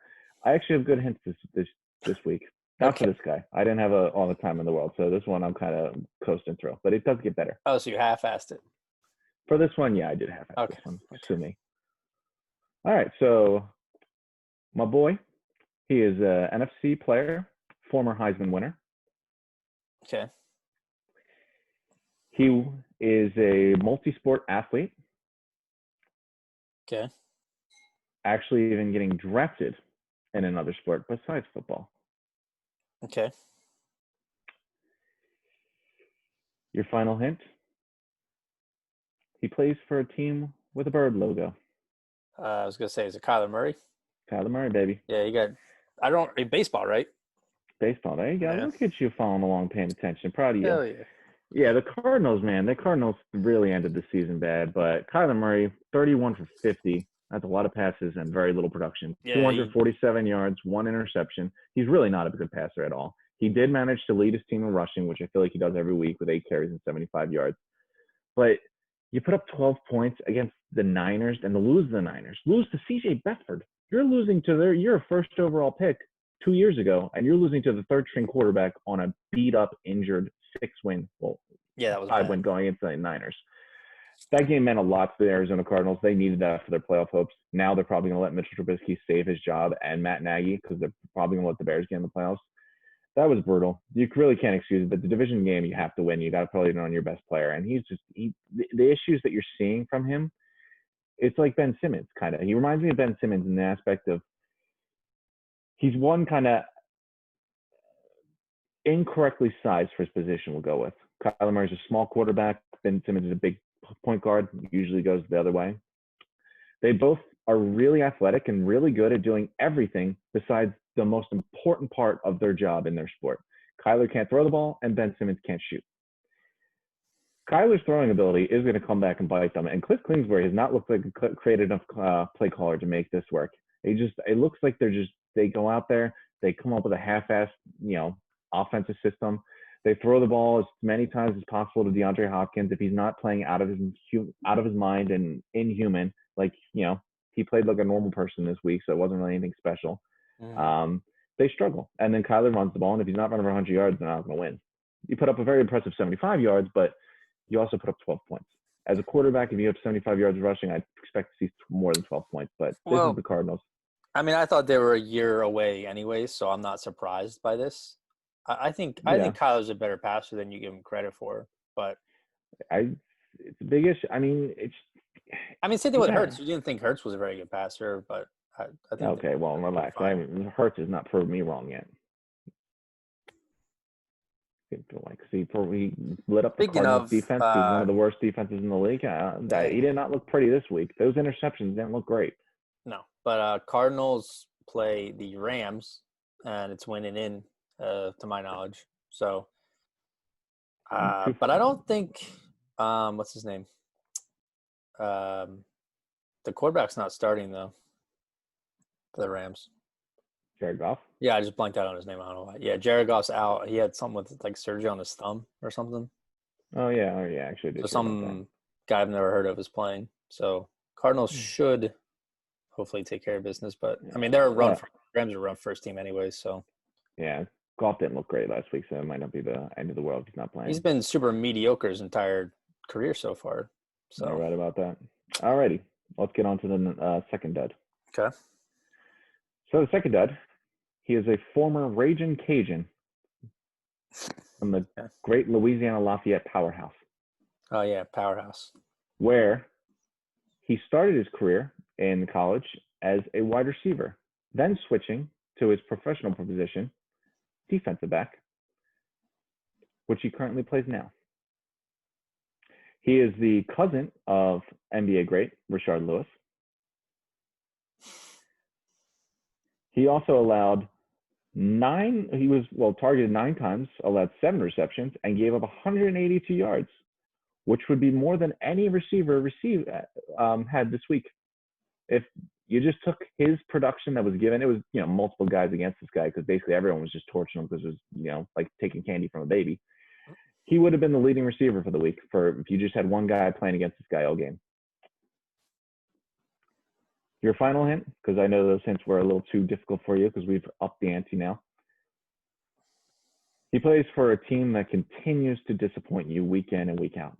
I actually have good hints this week. Not for this guy. I didn't have all the time in the world, so this one I'm kind of coasting through. But it does get better. Oh, so you half-assed it. For this one, yeah, I did half-ass this one. Okay. Sue me. All right, so my boy, he is a NFC player, former Heisman winner. Okay. He is a multi-sport athlete. Okay. Actually, even getting drafted in another sport besides football. Okay. Your final hint? He plays for a team with a bird logo. I was gonna say, is it Kyler Murray? Kyler Murray, baby. Yeah, you got baseball, right? Baseball. There you go. Yeah. Look at you following along, paying attention. Proud of you. Hell yeah. Yeah, the Cardinals, man. The Cardinals really ended the season bad, but Kyler Murray, 31 for 50. That's a lot of passes and very little production. Yeah, 247 yards, 1 interception. He's really not a good passer at all. He did manage to lead his team in rushing, which I feel like he does every week with 8 carries and 75 yards. But you put up 12 points against the Niners and to lose the Niners, lose to C.J. Beathard. You're losing to your first overall pick 2 years ago, and you're losing to the third-string quarterback on a beat-up, injured 6-win, well, yeah, that was 5-win going into the Niners. that game meant a lot to the Arizona Cardinals. They needed that for their playoff hopes. Now they're probably going to let Mitchell Trubisky save his job and Matt Nagy because they're probably going to let the Bears get in the playoffs. That was brutal. You really can't excuse it. But the division game, you have to win. You got to probably on your best player. And the issues that you're seeing from him, it's like Ben Simmons kind of. He reminds me of Ben Simmons in the aspect of he's one kind of incorrectly sized for his position, we'll go with. Kyler Murray's a small quarterback. Ben Simmons is a big point guard. Usually goes the other way. They both are really athletic and really good at doing everything besides the most important part of their job in their sport. Kyler can't throw the ball, and Ben Simmons can't shoot. Kyler's throwing ability is going to come back and bite them. And Cliff Kingsbury has not looked like a creative enough play caller to make this work. It looks like they go out there, they come up with a half-assed, offensive system. They throw the ball as many times as possible to DeAndre Hopkins. If he's not playing out of his mind and inhuman, he played like a normal person this week, so it wasn't really anything special. They struggle. And then Kyler runs the ball, and if he's not running for 100 yards, they're not going to win. You put up a very impressive 75 yards, but you also put up 12 points. As a quarterback, if you have 75 yards rushing, I'd expect to see more than 12 points, but this is the Cardinals. I mean, I thought they were a year away anyway, so I'm not surprised by this. I think Kyler's a better passer than you give him credit for, but it's a big issue. I mean, same thing with Hurts. You didn't think Hurts was a very good passer, but I think. Okay, well, relax. Hurts has not proved me wrong yet. He lit up the Cardinals defense. He's one of the worst defenses in the league. He did not look pretty this week. Those interceptions didn't look great. No, but Cardinals play the Rams, and it's winning in, to my knowledge. So, but I don't think what's his name? The quarterback's not starting though for the Rams. Jared Goff? Yeah, I just blanked out on his name. I don't know why. Yeah, Jared Goff's out. He had something with like surgery on his thumb or something. Oh yeah, actually. So some guy I've never heard of is playing. So Cardinals should hopefully take care of business. But I mean, Rams are a run first team anyway. So yeah, Goff didn't look great last week, so it might not be the end of the world if he's not playing. He's been super mediocre his entire career so far. So you're right about that. Alrighty, let's get on to the second dud. Okay. So the second dud. He is a former Ragin' Cajun from the great Louisiana Lafayette powerhouse. Oh, yeah, powerhouse. Where he started his career in college as a wide receiver, then switching to his professional position, defensive back, which he currently plays now. He is the cousin of NBA great Rashard Lewis. He also targeted 9 times, allowed 7 receptions, and gave up 182 yards, which would be more than any receiver had this week. If you just took his production that was given, it was multiple guys against this guy because basically everyone was just torching him because it was like taking candy from a baby. He would have been the leading receiver for the week if you just had one guy playing against this guy all game. Your final hint, because I know those hints were a little too difficult for you because we've upped the ante now. He plays for a team that continues to disappoint you week in and week out.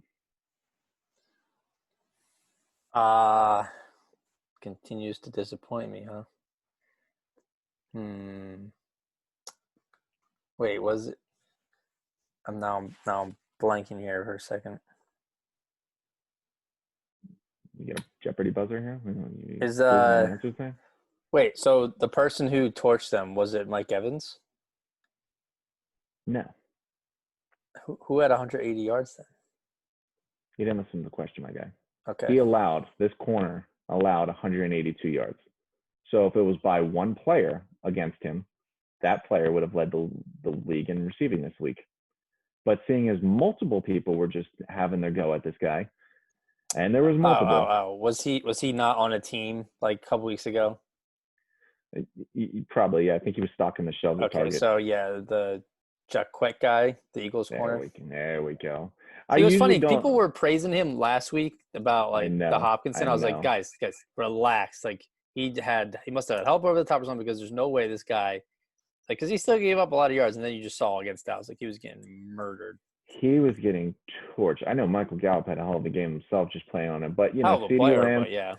Continues to disappoint me, huh? Wait, was it? I'm blanking here for a second. You get a Jeopardy buzzer here? Wait, so the person who torched them, was it Mike Evans? No. Who had 180 yards then? You didn't listen to the question, my guy. Okay. This corner allowed 182 yards. So if it was by one player against him, that player would have led the league in receiving this week. But seeing as multiple people were just having their go at this guy, and there was multiple. Was he not on a team like a couple weeks ago? Probably, yeah. I think he was stocking the shelves. Okay, so yeah, the Jaquette guy, the Eagles corner. There we go. It was funny. People were praising him last week about the Hopkinson. I was like, guys, relax. Like he must have had help over the top or something because there's no way this guy, because he still gave up a lot of yards, and then you just saw against Dallas, he was getting murdered. He was getting torched. I know Michael Gallup had a hell of a game himself just playing on it, but Hell of a CeeDee player, Lamb, but yeah.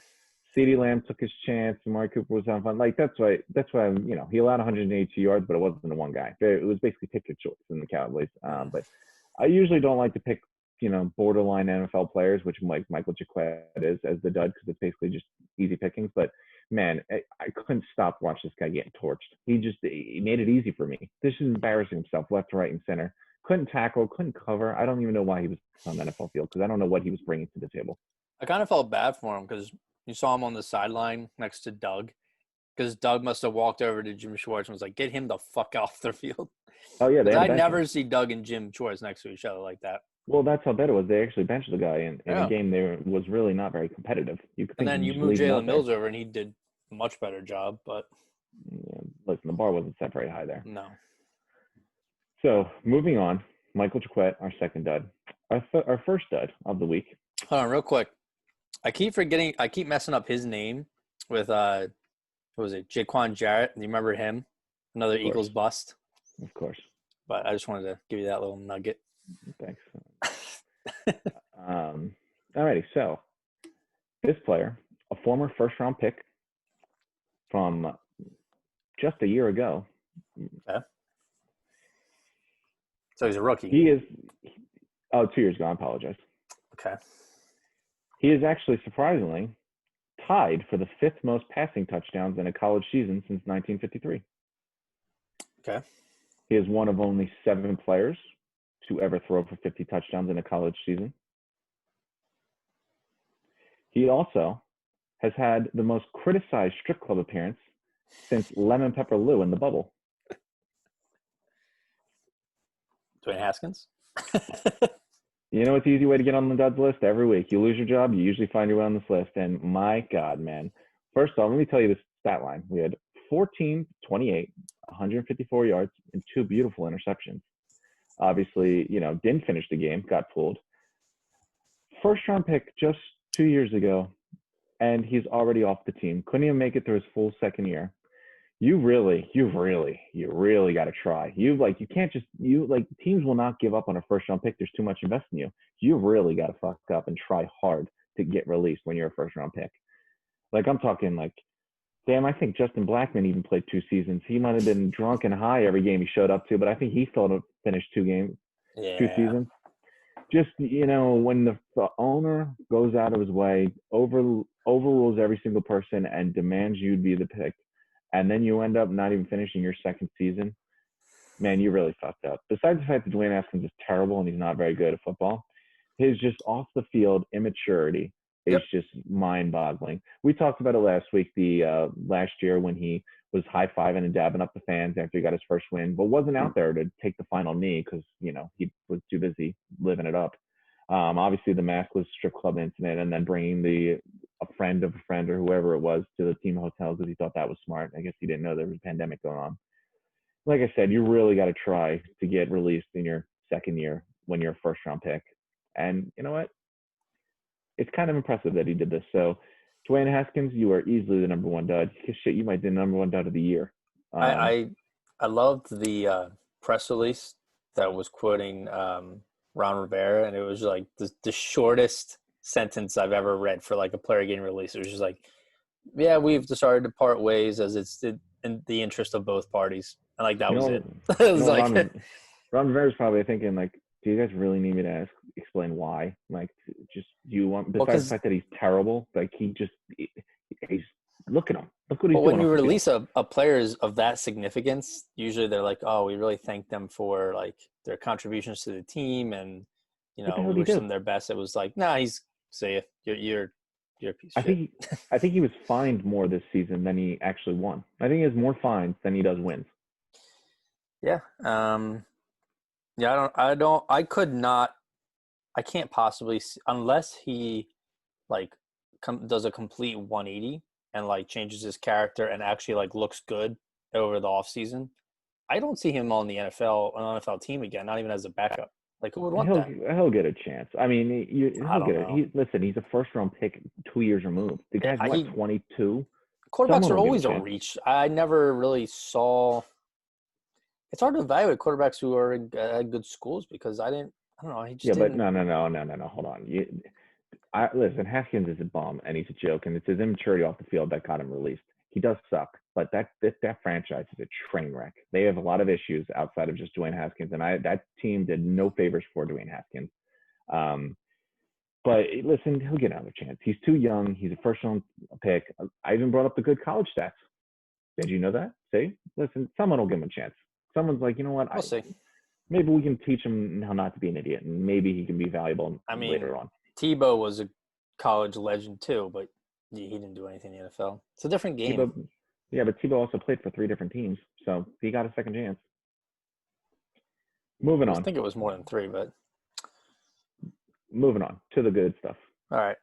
CeeDee Lamb took his chance, and Amari Cooper was having fun. Like that's why he allowed 182 yards, but it wasn't the one guy. It was basically pick your choice in the Cowboys. But I usually don't like to pick borderline NFL players, which like Michael Jaquet is as the dud because it's basically just easy pickings. But man, I couldn't stop watching this guy getting torched. He made it easy for me. This is embarrassing himself left, right, and center. Couldn't tackle, couldn't cover. I don't even know why he was on the NFL field because I don't know what he was bringing to the table. I kind of felt bad for him because you saw him on the sideline next to Doug because Doug must have walked over to Jim Schwartz and was like, get him the fuck off the field. Oh, yeah. I never see Doug and Jim Schwartz next to each other like that. Well, that's how bad it was. They actually benched the guy in a game that was really not very competitive. And then you moved Jalen Mills over, and he did a much better job. But listen, the bar wasn't set very high there. No. So moving on, Michael Jaquet, our second dud. Our first dud of the week. Hold on, real quick. I keep messing up his name with what was it, Jaquan Jarrett? Do you remember him? Another Eagles bust. Of course. But I just wanted to give you that little nugget. Thanks. Alrighty, so this player, a former first-round pick from just a year ago. Okay. So he's a rookie. He is 2 years ago. I apologize. Okay. He is actually surprisingly tied for the fifth most passing touchdowns in a college season since 1953. Okay. He is one of only 7 players to ever throw for 50 touchdowns in a college season. He also has had the most criticized strip club appearance since Lemon Pepper Lou in the bubble. Dwayne Haskins? You know, it's an easy way to get on the duds list every week. You lose your job, you usually find your way on this list. And my God, man. First off, let me tell you this stat line. We had 14, 28, 154 yards, and 2 beautiful interceptions. Obviously, didn't finish the game, got pulled. First round pick just 2 years ago, and he's already off the team. Couldn't even make it through his full second year. You really got to try. You can't just, teams will not give up on a first round pick. There's too much invested in you. You really got to fuck up and try hard to get released when you're a first round pick. I'm talking damn, I think Justin Blackmon even played 2 seasons. He might have been drunk and high every game he showed up to, but I think he still finished 2 seasons. Just, when the owner goes out of his way, overrules every single person and demands you be the pick, and then you end up not even finishing your second season, man, you really fucked up. Besides the fact that Dwayne Haskins is terrible and he's not very good at football, his just off the field immaturity is just mind-boggling. We talked about it last week, last year when he was high-fiving and dabbing up the fans after he got his first win, but wasn't out there to take the final knee because, he was too busy living it up. Obviously, the maskless strip club incident and then bringing a friend of a friend or whoever it was to the team hotel because he thought that was smart. I guess he didn't know there was a pandemic going on. Like I said, you really got to try to get released in your second year when you're a first-round pick. And you know what? It's kind of impressive that he did this. So, Dwayne Haskins, you are easily the number 1 dud. Shit, you might be the number 1 dud of the year. I loved the press release that was quoting Ron Rivera, and it was like the shortest sentence I've ever read for a player getting released. It was just yeah, we've decided to part ways as it's in the interest of both parties. And that was it. It was Ron Rivera's probably thinking do you guys really need me to explain why? Just do you want, besides the fact that he's terrible, he's look at him. Look what he's doing. When you release a player of that significance, usually they're oh, we really thank them for their contributions to the team and we wish them their best. It was nah, he's safe. You're a piece of shit. I think he was fined more this season than he actually won. I think he has more fines than he does wins. Yeah. Yeah, I can't possibly unless he does a complete 180 and changes his character and actually looks good over the off season. I don't see him on an NFL team again, not even as a backup. Who would want that? He'll get a chance. I mean, he'll get it. Listen, he's a first-round pick 2 years removed. The guy's 22. Quarterbacks are always a reach. I never really saw. It's hard to evaluate quarterbacks who are at good schools because I I don't know. He just Yeah, but didn't. no. Hold on. Listen, Haskins is a bum and he's a joke, and it's his immaturity off the field that got him released. He does suck, but that franchise is a train wreck. They have a lot of issues outside of just Dwayne Haskins, and that team did no favors for Dwayne Haskins. But listen, he'll get another chance. He's too young. He's a first-round pick. I even brought up the good college stats. Did you know that? See, listen, someone will give him a chance. Someone's like, you know what? We'll see. Maybe we can teach him how not to be an idiot, and maybe he can be valuable I mean, later on. Tebow was a college legend too, but he didn't do anything in the NFL. It's a different game. But Tebow also played for 3 different teams, so he got a second chance. Moving on. I think it was more than 3, but moving on to the good stuff. all right.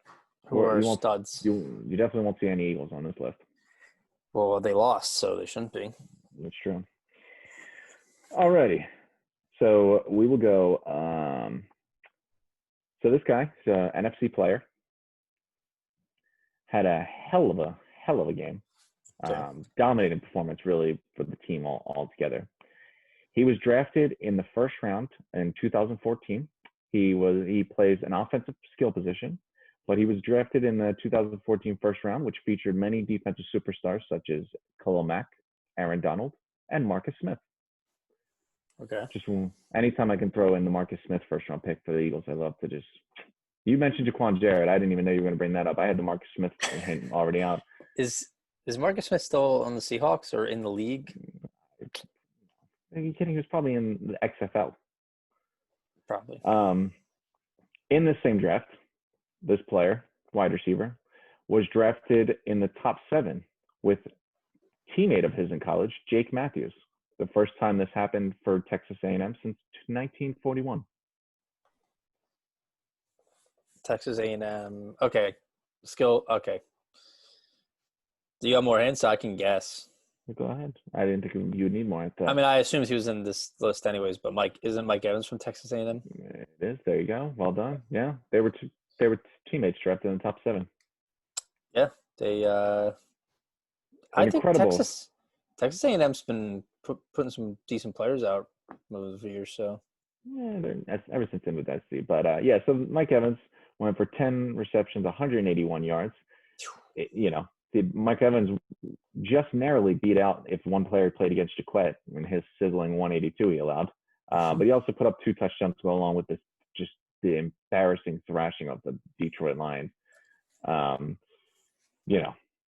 Who are studs? You definitely won't see any Eagles on this list. Well, they lost, so they shouldn't be. That's true. Alrighty. So we will go. So this guy, he's an NFC player, had a hell of a game. Okay. Dominating performance, really, for the team all together. He was drafted in the first round in 2014. He plays an offensive skill position, but he was drafted in the 2014 first round, which featured many defensive superstars such as Khalil Mack, Aaron Donald, and Marcus Smith. Okay. Just anytime I can throw in the Marcus Smith first round pick for the Eagles, I love to just. You mentioned Jaquan Jarrett. I didn't even know you were going to bring that up. I had the Marcus Smith hint already out. Is Marcus Smith still on the Seahawks or in the league? Are you kidding? He was probably in the XFL. Probably. In the same draft, this player, wide receiver, was drafted in the top 7 with teammate of his in college, Jake Matthews. The first time this happened for Texas A&M since 1941. Texas A&M. Okay. Skill. Okay. Do you have more hints? I can guess. Go ahead. I didn't think you would need more. I mean, I assumed he was in this list anyways, but isn't Mike Evans from Texas A&M? It is. There you go. Well done. Yeah, they were teammates drafted in the top 7. Yeah, they. I think Texas A&M's been putting some decent players out over the years. So yeah, ever since then with SC. But so Mike Evans went for 10 receptions, 181 yards. Mike Evans just narrowly beat out if one player played against Jaquette in his sizzling 182 he allowed. But he also put up 2 touchdowns to go along with this, just the embarrassing thrashing of the Detroit Lions.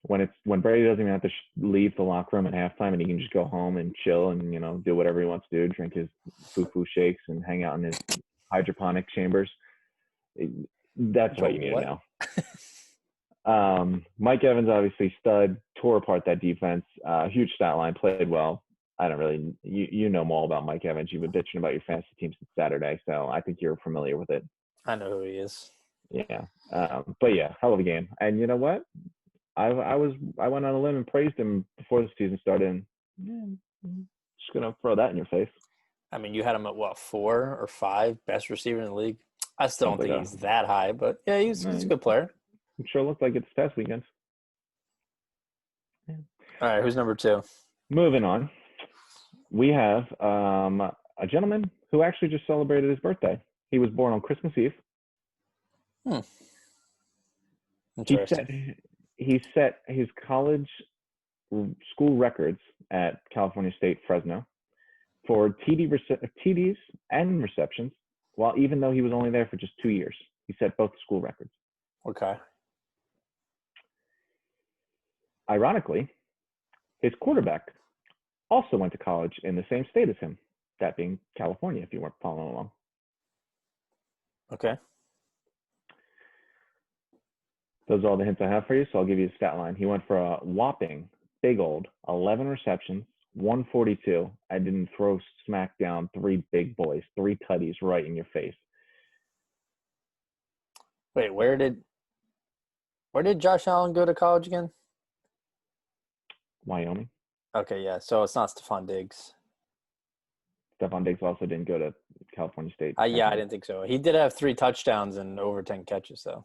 When Brady doesn't even have to leave the locker room at halftime and he can just go home and chill and, do whatever he wants to do, drink his foo-foo shakes and hang out in his hydroponic chambers. That's what you need to know. Mike Evans, obviously stud, tore apart that defense. Huge stat line, played well. I don't really, you know more about Mike Evans. You've been bitching about your fantasy team since Saturday, so I think you're familiar with it. I know who he is. Yeah, but yeah, hell of a game. And you know what? I went on a limb and praised him before the season started. And, just gonna throw that in your face. I mean, you had him at what, 4 or 5 best receiver in the league? I still don't think he's that high, but yeah, he's a good player. It sure looked like it this past weekend. Yeah. All right, who's number 2? Moving on, we have a gentleman who actually just celebrated his birthday. He was born on Christmas Eve. Interesting. He set his college school records at California State Fresno for TDs and receptions, even though he was only there for just 2 years. He set both school records. Okay. Ironically, his quarterback also went to college in the same state as him, that being California, if you weren't following along. Okay. Those are all the hints I have for you, so I'll give you the stat line. He went for a whopping, big old 11 receptions, 142, and didn't throw smack down 3 big boys, 3 tutties right in your face. Wait, where did Josh Allen go to college again? Wyoming. Okay, yeah. So it's not Stephon Diggs. Stephon Diggs also didn't go to California State. Yeah, I didn't think so. He did have 3 touchdowns and over 10 catches, though.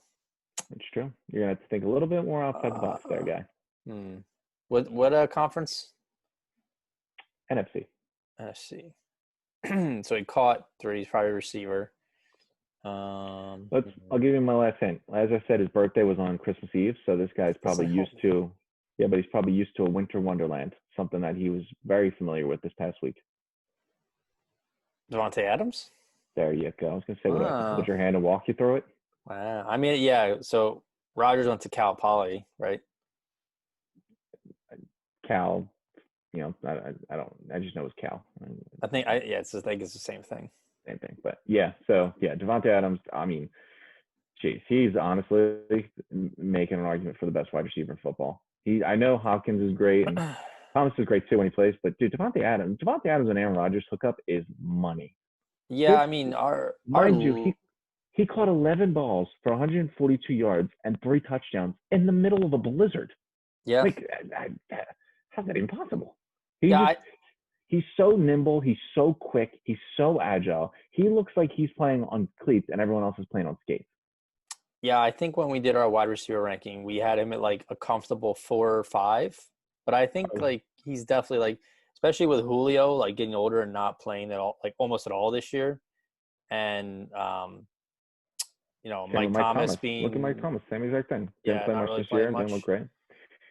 It's true. You're gonna have to think a little bit more outside the box there, guy. What conference? NFC. NFC. So he caught 3. He's probably a receiver. I'll give you my last hint. As I said, his birthday was on Christmas Eve, so this guy's probably used to, yeah, but he's probably used to a winter wonderland, something that he was very familiar with this past week. Devontae Adams. There you go. I was gonna say, what do I have to put Oh, your hand and walk you through it? wow. I mean, yeah. So Rogers went to Cal Poly, right? Cal, I don't, I just know it's Cal. Yeah, I think it's the same thing. Same thing, but yeah. So yeah, Devontae Adams. I mean, geez, he's honestly making an argument for the best wide receiver in football. I know Hopkins is great and Thomas is great too when he plays, but dude, Devontae Adams and Aaron Rodgers hookup is money. Yeah, This, I mean, mind you, he caught 11 balls for 142 yards and 3 touchdowns in the middle of a blizzard. yeah, Like, how's that even possible? He yeah, just he's so nimble, he's so quick, he's so agile. He looks like he's playing on cleats and everyone else is playing on skates. yeah. I think when we did our wide receiver ranking, we had him at like a comfortable 4 or 5. But I think like he's definitely like, especially with Julio like getting older and not playing at all, like almost at all this year, and Same with Mike Mike Thomas Thomas. Look at Mike being Thomas, same exact thing. Didn't yeah, play not much really this year playing and didn't look much. great.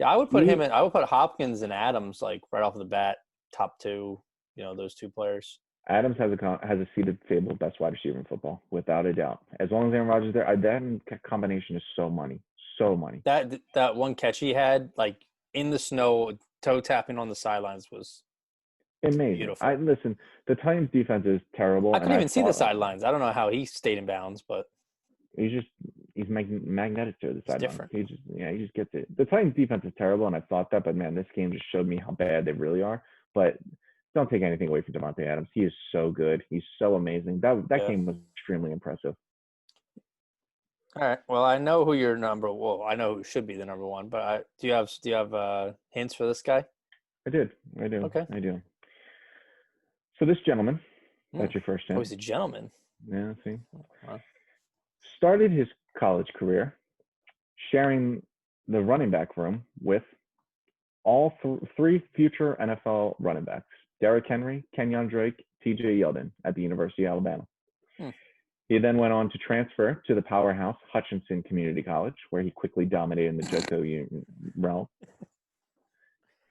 Yeah, I would put him in. I would put Hopkins and Adams like right off the bat, top 2. Those 2 players. Adams has a seated table best wide receiver in football, without a doubt. As long as Aaron Rodgers is there, that combination is so money, so money. That one catch he had, like in the snow, toe tapping on the sidelines, was Amazing. beautiful. Listen. The Titans defense is terrible, I and couldn't I even see the thought sidelines. I don't know how he stayed in bounds, but he's magnetic to the it's sideline. different. He just gets it. The Titans defense is terrible, and I thought that, but man, this game just showed me how bad they really are. But don't take anything away from Devontae Adams. He is so good. He's so amazing. That Yeah. game was extremely impressive. All right. Well, I know who your number. Well, I know who should be the number one. But do you have hints for this guy? I did. I do. Okay. I do. So this gentleman, that's Mm. your first Oh, hint. he's a gentleman. Yeah, see. Wow. Started his college career sharing the running back room with all 3 future NFL running backs: Derrick Henry, Kenyon Drake, T.J. Yeldon at the University of Alabama. Hmm. He then went on to transfer to the powerhouse Hutchinson Community College, where he quickly dominated in the JUCO realm.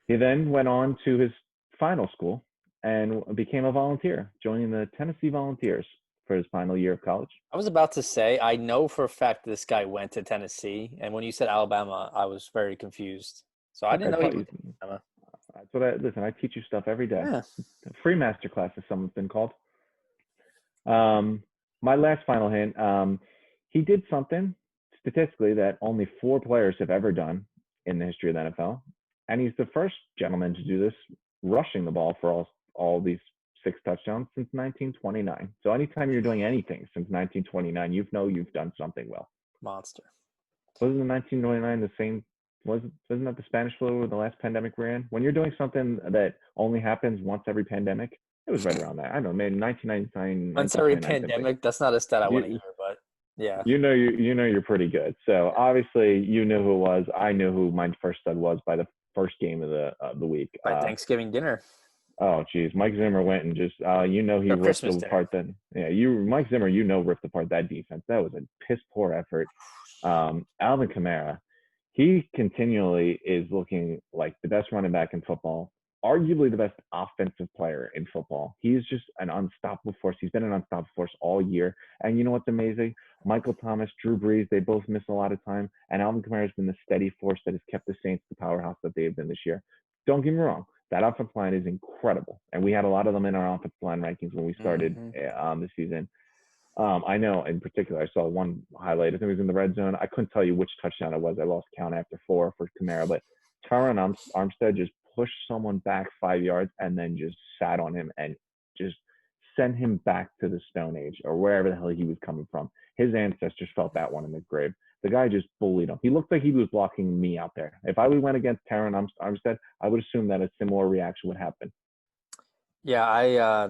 He then went on to his final school and became a volunteer, joining the Tennessee Volunteers for his final year of college. I was about to say I know for a fact this guy went to Tennessee, and when you said Alabama, I was very confused. So I didn't know he went to Alabama. That's what listen. I teach you stuff every day. Yeah. Free master class, as someone's been called. My last final hint. He did something statistically that only 4 players have ever done in the history of the NFL, and he's the first gentleman to do this, rushing the ball for all these 6 touchdowns since 1929. So anytime you're doing anything since 1929, you've done something well. Monster. Wasn't the 1929 the same? Wasn't that the Spanish flu or the last pandemic we're in? When you're doing something that only happens once every pandemic, it was right around that. I don't know, maybe 1999. Once every 1929 pandemic, that's not a stat I want to You, hear, but yeah. you're pretty good. So obviously you knew who it was. I knew who my first stud was by the first game of the week. By Thanksgiving dinner. Oh geez, Mike Zimmer went and just he Or ripped Christmas dinner. apart that. Yeah, Mike Zimmer ripped apart that defense. That was a piss poor effort. Alvin Kamara, he continually is looking like the best running back in football, arguably the best offensive player in football. He's just an unstoppable force. He's been an unstoppable force all year. And you know what's amazing? Michael Thomas, Drew Brees, they both miss a lot of time. And Alvin Kamara has been the steady force that has kept the Saints the powerhouse that they have been this year. Don't get me wrong. That offensive line is incredible. And we had a lot of them in our offensive line rankings when we started this season. I know in particular, I saw one highlight. I think it was in the red zone. I couldn't tell you which touchdown it was. I lost count after 4 for Kamara. But Taron Armstead just pushed someone back 5 yards and then just sat on him and just sent him back to the Stone Age or wherever the hell he was coming from. His ancestors felt that one in the grave. The guy just bullied him. He looked like he was blocking me out there. If I went against Taron Armstead, I would assume that a similar reaction would happen. Yeah, I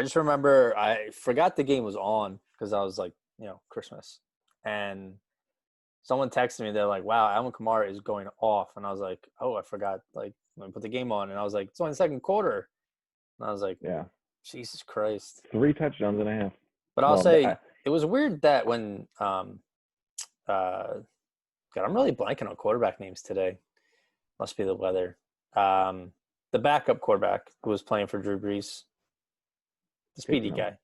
just remember I forgot the game was on because I was like, Christmas. And someone texted me, they're like, wow, Alvin Kamara is going off. And I was like, oh, I forgot. Like, let me put the game on. And I was like, it's only the second quarter. And I was like, yeah, Jesus Christ. 3 touchdowns and a half. But I'll Well, say it was weird that when God, I'm really blanking on quarterback names today. Must be the weather. The backup quarterback who was playing for Drew Brees, the speedy Taysom Hill. guy.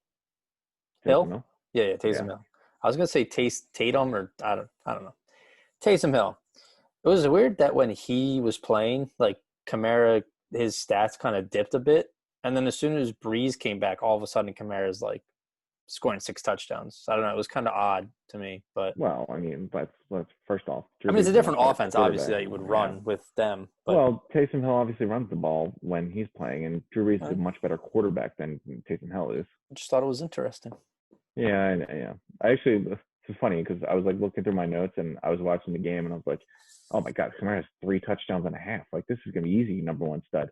Taysom Hill? Hill. Yeah, Taysom Yeah. Hill. I was gonna say Tatum or I don't know. Taysom Hill. It was weird that when he was playing, like Kamara, his stats kind of dipped a bit, and then as soon as Breeze came back, all of a sudden Kamara's like scoring 6 touchdowns. I don't know. It was kind of odd to me, but Well, I mean, let's first off, I Drew mean, it's Brees a is a much different better offense, obviously, quarterback. that you would Yeah. run with them. But Well, Taysom Hill obviously runs the ball when he's playing, and Drew Brees is I a much better quarterback than Taysom Hill is. just thought it was interesting. Yeah, yeah. I actually, it's funny because I was like looking through my notes and I was watching the game and I was like, oh my God, Kamara has 3 touchdowns and a half. Like this is gonna be easy, number one stud.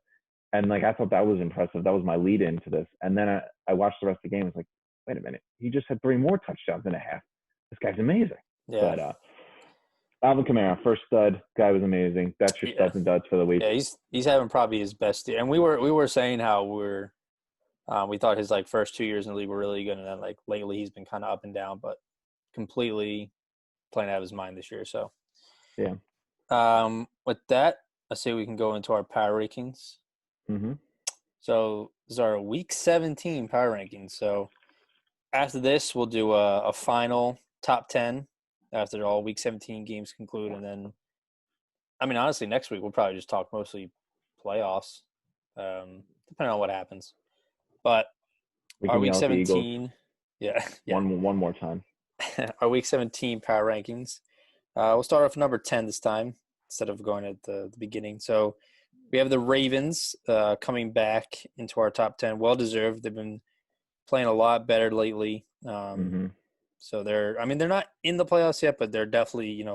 And like I thought that was impressive. That was my lead into this. And then I watched the rest of the game. I was like, wait a minute, he just had 3 more touchdowns and a half. This guy's amazing. Yeah, But Alvin Kamara, first stud, guy was amazing. That's your yeah, studs and duds for the week. yeah. He's having probably his best year, and we were saying how we thought his like first 2 years in the league were really good, and then like lately he's been kind of up and down, but completely playing out of his mind this year. So Yeah. with that, let's say we can go into our power rankings. Mm-hmm. So this is our week 17 power rankings. So after this, we'll do a final top 10 after all week 17 games conclude, and then I mean honestly, next week we'll probably just talk mostly playoffs, depending on what happens. But We our can week yell at the Eagles 17, yeah, yeah, one more time. our week 17 power rankings. We'll start off number 10 this time instead of going at the beginning. So we have the Ravens coming back into our top 10. Well deserved. They've been playing a lot better lately. Mm-hmm. So they're not in the playoffs yet, but they're definitely,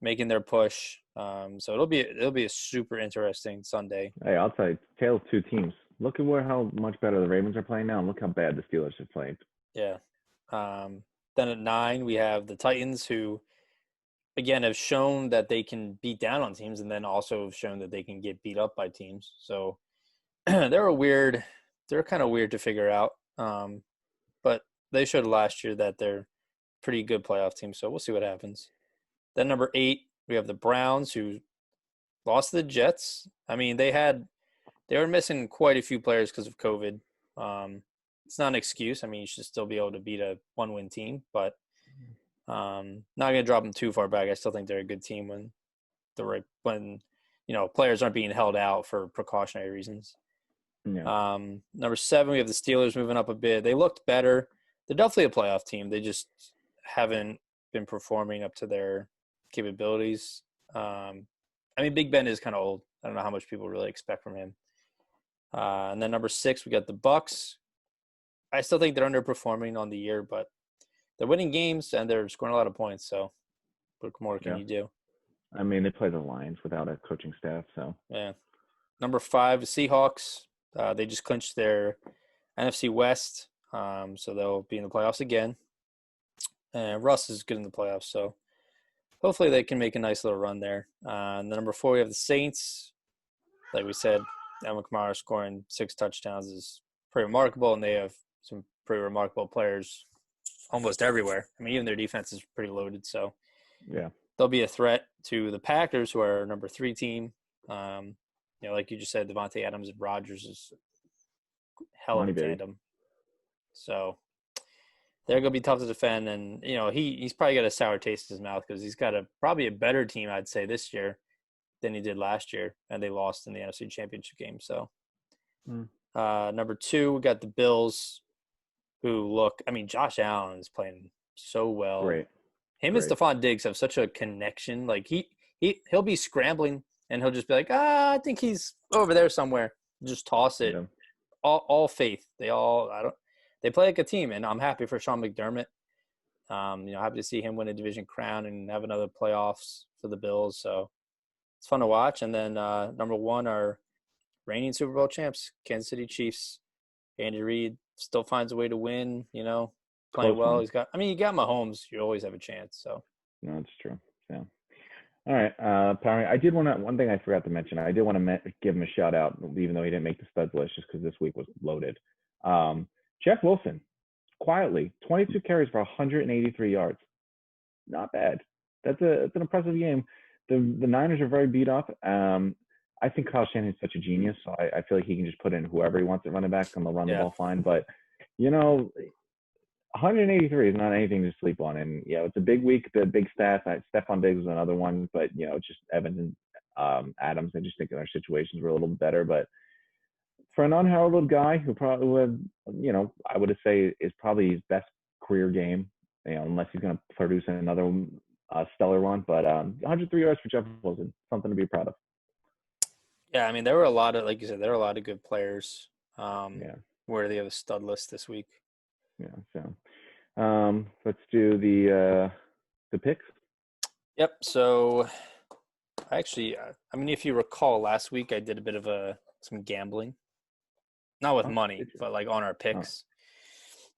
making their push. So it'll be a super interesting Sunday. Hey, I'll tell you, tale of two teams. Look at how much better the Ravens are playing now, and look how bad the Steelers have played. Yeah. Then at 9, we have the Titans, who again have shown that they can beat down on teams, and then also have shown that they can get beat up by teams. So they're kind of weird to figure out. But they showed last year that they're pretty good playoff team. So we'll see what happens. Then number 8, we have the Browns, who lost to the Jets. I mean, they were missing quite a few players because of COVID. It's not an excuse. I mean, you should still be able to beat a 1-win team, but not going to drop them too far back. I still think they're a good team when players aren't being held out for precautionary reasons. Yeah. Number 7, we have the Steelers moving up a bit. They looked better. They're definitely a playoff team. They just haven't been performing up to their capabilities. I mean, Big Ben is kind of old. I don't know how much people really expect from him. And then number 6, we got the Bucks. I still think they're underperforming on the year, but they're winning games and they're scoring a lot of points. So what more can you do? I mean, they play the Lions without a coaching staff, so. Yeah. Number 5, the Seahawks. They just clinched their NFC West, so they'll be in the playoffs again. And Russ is good in the playoffs, so hopefully they can make a nice little run there. And then number 4, we have the Saints. Like we said, Alvin Kamara scoring 6 touchdowns is pretty remarkable, and they have some pretty remarkable players almost everywhere. I mean, even their defense is pretty loaded, so Yeah. they'll be a threat to the Packers, who are our number 3 team. Like you just said, Devontae Adams and Rodgers is hell of a tandem. So they're going to be tough to defend, and he's probably got a sour taste in his mouth because he's got probably a better team, I'd say, this year than he did last year, and they lost in the NFC Championship game. So number 2, we got the Bills, who Josh Allen is playing so well. Great. Him and Stephon Diggs have such a connection. Like he'll be scrambling and he'll just be like, I think he's over there somewhere. Just toss it. Yeah. All faith. They play like a team, and I'm happy for Sean McDermott. Happy to see him win a division crown and have another playoffs for the Bills. So it's fun to watch. And then number 1, our reigning Super Bowl champs, Kansas City Chiefs. Andy Reid still finds a way to win, playing well. You got Mahomes. You always have a chance. So no, that's true. Yeah. All right, Power. I did one thing I forgot to mention. I did want to give him a shout out, even though he didn't make the studs list, just because this week was loaded. Jeff Wilson, quietly. 22 carries for 183 yards. Not bad. It's an impressive game. The Niners are very beat up. I think Kyle Shanahan's such a genius, so I feel like he can just put in whoever he wants at running back and they'll run the Yeah. ball fine. But, you know, 183 is not anything to sleep on. And, you know, it's a big week, the big stats. Stephon Diggs was another one, but, you know, it's just Evans and Adams. I just think their situations were a little bit better. But for an unheralded guy who probably would, you know, I would say is probably his best career game, you know, unless he's going to produce another stellar one. But 103 yards for Jeff Wilson, something to be proud of. Yeah, I mean, there were a lot of, like you said, there were a lot of good players. Yeah. Worthy of a stud list this week. Yeah. So let's do the picks. Yep. So actually, I mean, if you recall, last week I did a bit of some gambling, not with money, but like on our picks.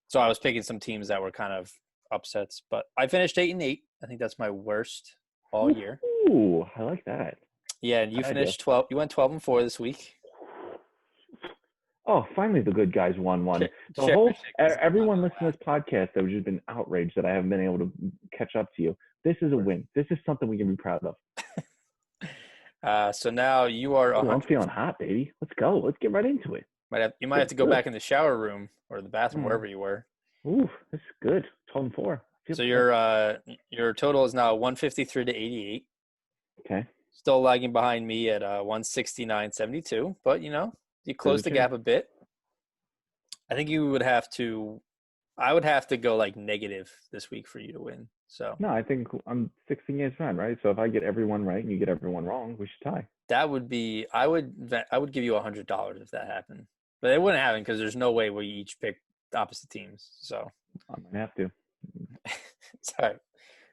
So I was picking some teams that were kind of upsets, but I finished 8-8. I think that's my worst all year. Ooh, I like that. Yeah, and you finished 12. You went 12-4 this week. Oh, finally the good guys won one. Everyone listening to this podcast that has just been outraged that I haven't been able to catch up to you. This is a win. This is something we can be proud of. So now you are. Oh, I'm feeling hot, baby. Let's go. Let's get right into it. You might have to go back in the shower room or the bathroom, wherever you were. Ooh, this is good. 12-4. So your total is now 153 to 88. Okay. Still lagging behind me at 169.72, but you know you closed the gap a bit. I think you would have to. I would have to go like negative this week for you to win. So no, I think I'm 16 games behind, right? So if I get everyone right and you get everyone wrong, we should tie. That would be. I would give you $100 if that happened, but it wouldn't happen because there's no way we each pick opposite teams. So I'm gonna have to. Sorry.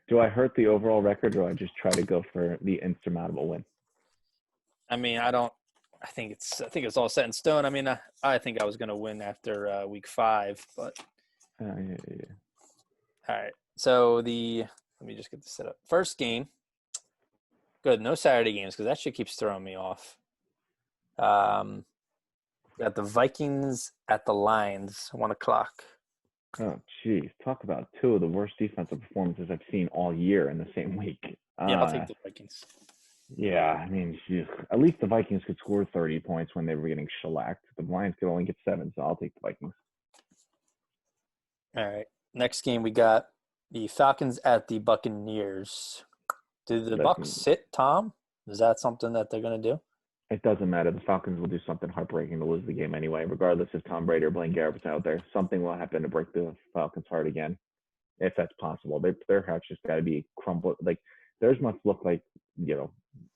Do I hurt the overall record, or do I just try to go for the insurmountable win? I mean, I don't. I think it's all set in stone. I mean, I think I was going to win after week 5, but. Yeah. All right. So let me just get this set up. First game. Good. No Saturday games because that shit keeps throwing me off. Got the Vikings at the Lions, 1:00. Oh, geez. Talk about two of the worst defensive performances I've seen all year in the same week. Yeah, I'll take the Vikings. Yeah, I mean, at least the Vikings could score 30 points when they were getting shellacked. The Lions could only get 7, so I'll take the Vikings. All right. Next game, we got the Falcons at the Buccaneers. Do the Bucs sit Tom? Is that something that they're going to do? It doesn't matter. The Falcons will do something heartbreaking to lose the game anyway, regardless if Tom Brady or Blaine Garrett's out there. Something will happen to break the Falcons' heart again, if that's possible. Their heart's just got to be crumbled. Like, theirs must look like, you know,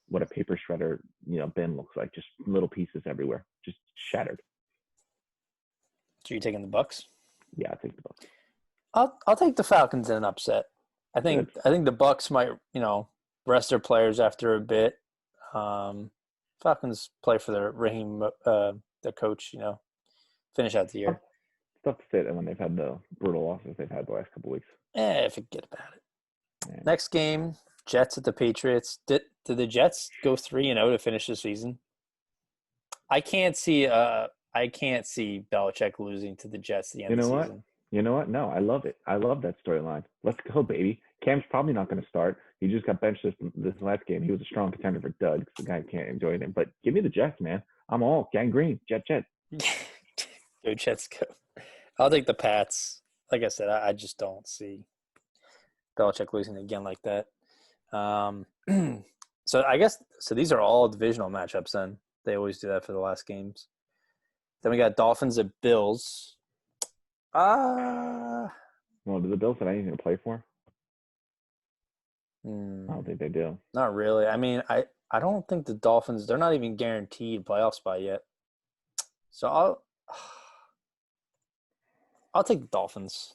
what a paper shredder, you know, bin looks like. Just little pieces everywhere, just shattered. So you're taking the Bucs? Yeah, I think the Bucs. I'll take the Falcons in an upset. I think the Bucs might, you know, rest their players after a bit. Falcons play for their coach, you know, finish out the year. It's tough to say that when they've had the brutal losses they've had the last couple of weeks. Forget about it. Yeah. Next game, Jets at the Patriots. Did the Jets go 3-0 to finish the season? I can't see Belichick losing to the Jets at the end of the season. You know what? No, I love it. I love that storyline. Let's go, baby. Cam's probably not going to start. He just got benched this last game. He was a strong contender for dud because the guy can't enjoy anything. But give me the Jets, man. I'm all gangrene. Jet. Go Jets, go. I'll take the Pats. Like I said, I just don't see Belichick losing again like that. So I guess these are all divisional matchups then. They always do that for the last games. Then we got Dolphins at Bills. Well, do the Bills have anything to play for? I don't think they do. Not really. I mean, I don't think the Dolphins, they're not even guaranteed playoff spot yet. So I'll take the Dolphins.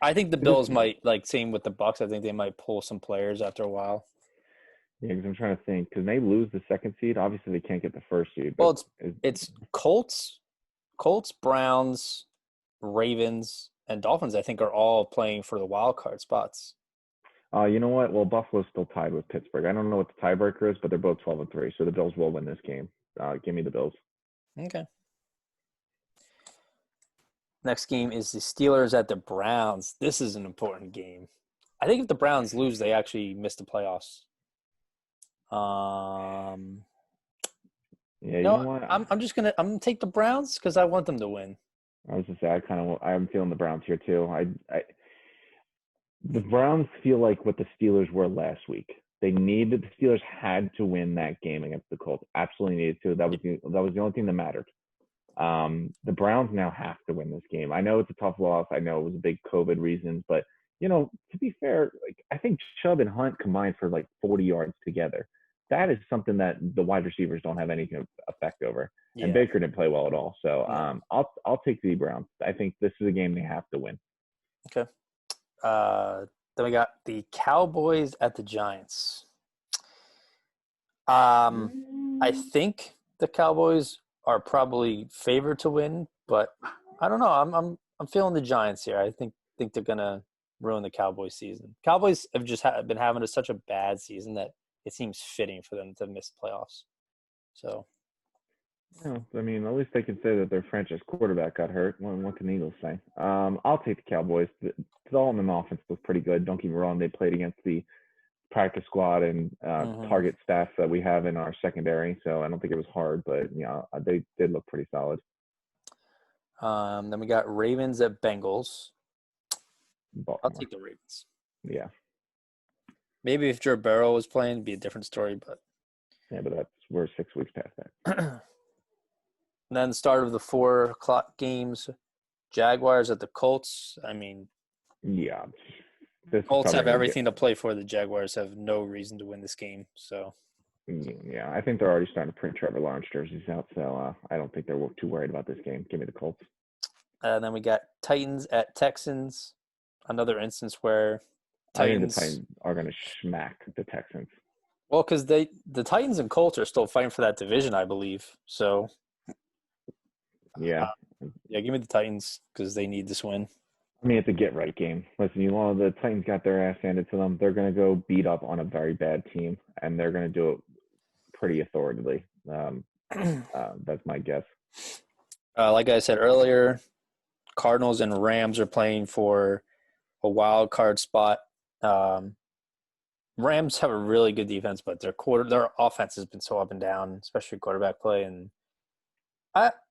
I think the Bills might, like, same with the Bucs, I think they might pull some players after a while. Yeah, because I'm trying to think. Because they lose the second seed, obviously they can't get the first seed. Well, it's Colts, Browns, Ravens, and Dolphins, I think, are all playing for the wild card spots. You know what? Well, Buffalo's still tied with Pittsburgh. I don't know what the tiebreaker is, but they're both 12-3, so the Bills will win this game. Give me the Bills. Okay. Next game is the Steelers at the Browns. This is an important game. I think if the Browns lose, they actually miss the playoffs. Yeah, you No, know what? I'm just gonna take the Browns because I want them to win. I was just say I'm feeling the Browns here too. The Browns feel like what the Steelers were last week. The Steelers had to win that game against the Colts. Absolutely needed to. That was the only thing that mattered. The Browns now have to win this game. I know it's a tough loss. I know it was a big COVID reason, but to be fair, like I think Chubb and Hunt combined for like 40 yards together. That is something that the wide receivers don't have any effect over. And Yeah. Baker didn't play well at all. So No. I'll take the Browns. I think this is a game they have to win. Okay. Then we got the Cowboys at the Giants. I think the Cowboys are probably favored to win, but I don't know. I'm feeling the Giants here. I think they're gonna ruin the Cowboys season. Cowboys have just been having such a bad season that it seems fitting for them to miss playoffs. So. Well, I mean, at least they can say that their franchise quarterback got hurt. What can the Eagles say? I'll take the Cowboys. The development offense was pretty good. Don't get me wrong; they played against the practice squad and target staff that we have in our secondary, so I don't think it was hard. But they did look pretty solid. Then we got Ravens at Bengals. Baltimore. I'll take the Ravens. Yeah. Maybe if Joe Burrow was playing, it'd be a different story. But we're 6 weeks past that. And then the start of the 4:00 games, Jaguars at the Colts. I mean, yeah, Colts have everything to play for. The Jaguars have no reason to win this game. So, yeah, I think they're already starting to print Trevor Lawrence jerseys out. So I don't think they're too worried about this game. Give me the Colts. And then we got Titans at Texans. Another instance where I think the Titans are going to smack the Texans. Well, because the Titans and Colts are still fighting for that division, I believe. So. Yeah. Give me the Titans because they need this win. I mean, it's a get-right game. Listen, the Titans got their ass handed to them. They're going to go beat up on a very bad team, and they're going to do it pretty authoritatively. That's my guess. Like I said earlier, Cardinals and Rams are playing for a wild card spot. Rams have a really good defense, but their offense has been so up and down, especially quarterback play. And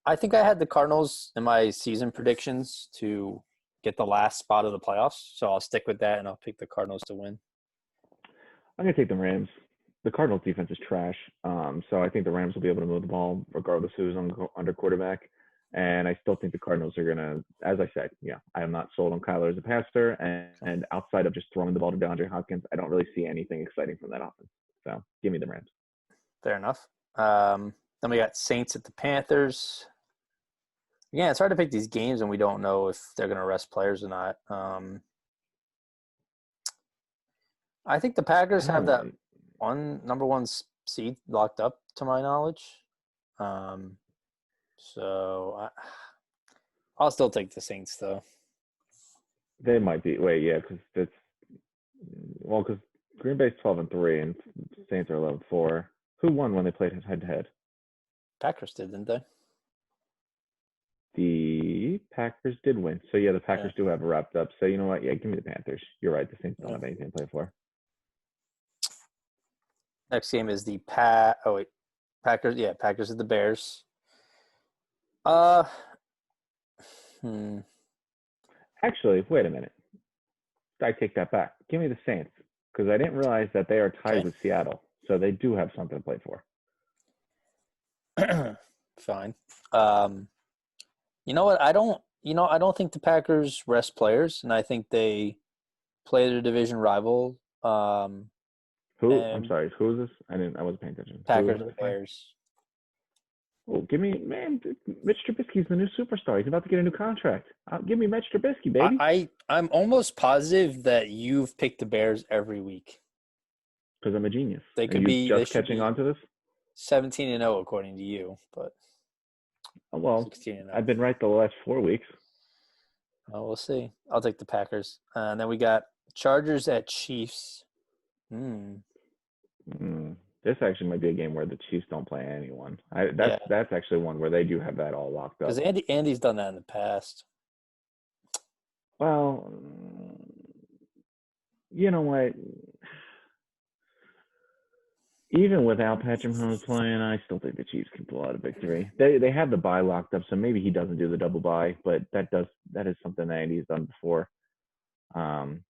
I think I had the Cardinals in my season predictions to get the last spot of the playoffs, so I'll stick with that and I'll pick the Cardinals to win. I'm going to take the Rams. The Cardinals defense is trash, so I think the Rams will be able to move the ball regardless of who's under quarterback. And I still think the Cardinals are going to, as I said, I am not sold on Kyler as a passer. And outside of just throwing the ball to DeAndre Hopkins, I don't really see anything exciting from that offense. So give me the Rams. Fair enough. Then we got Saints at the Panthers. Yeah, it's hard to pick these games and we don't know if they're going to rest players or not. I think the Packers have that number one seed locked up, to my knowledge. So I'll still take the Saints, though. They might be. Because Green Bay's 12-3 and Saints are 11-4. Who won when they played head-to-head? Packers did, didn't they? The Packers did win. So, the Packers do have it wrapped up. So, you know what? Yeah, give me the Panthers. You're right. The Saints don't have anything to play for. Next game is the Packers. Yeah, Packers at the Bears. Actually, wait a minute. I take that back. Give me the Saints because I didn't realize that they are tied with Seattle. So, they do have something to play for. Fine. You know what? I don't think the Packers rest players, and I think they play their division rival. Who? I'm sorry. Who is this? I wasn't paying attention. Packers and Bears. Oh, give me, man. Mitch Trubisky's the new superstar. He's about to get a new contract. Give me Mitch Trubisky, baby. I'm almost positive that you've picked the Bears every week. Because I'm a genius. They could be just catching on to this. 17-0 according to you, but. Well, I've been right the last 4 weeks. Well, we'll see. I'll take the Packers. And then we got Chargers at Chiefs. This actually might be a game where the Chiefs don't play anyone. That's actually one where they do have that all locked up. Because Andy's done that in the past. Well, you know what? Even without Patrick Mahomes playing, I still think the Chiefs can pull out a victory. They have the bye locked up, so maybe he doesn't do the double bye, but that is something that Andy's done before. Um,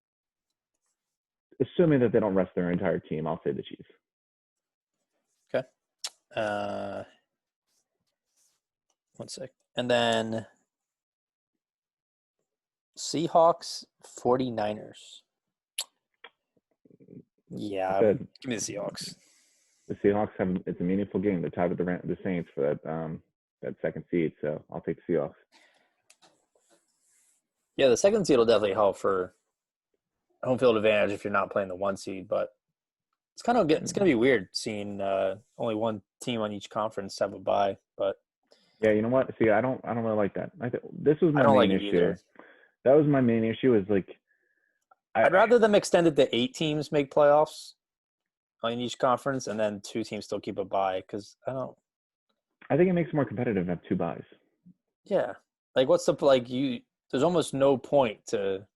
Assuming that they don't rest their entire team, I'll say the Chiefs. Okay. 1 sec. And then Seahawks 49ers. Yeah, Good. give me the Seahawks. The Seahawks it's a meaningful game. They're tied with the Saints for that second seed, so I'll take the Seahawks. Yeah, the second seed will definitely help for home field advantage if you're not playing the 1 seed, but it's going to be weird seeing only one team on each conference have a bye, but yeah, you know what? See, I don't really like that. This was my main issue. Either. That was my main issue. Is like I'd rather them extend it to 8 teams make playoffs in each conference, and then 2 teams still keep a bye. Because I think it makes it more competitive to have 2 byes. Yeah, like what's the There's almost no point to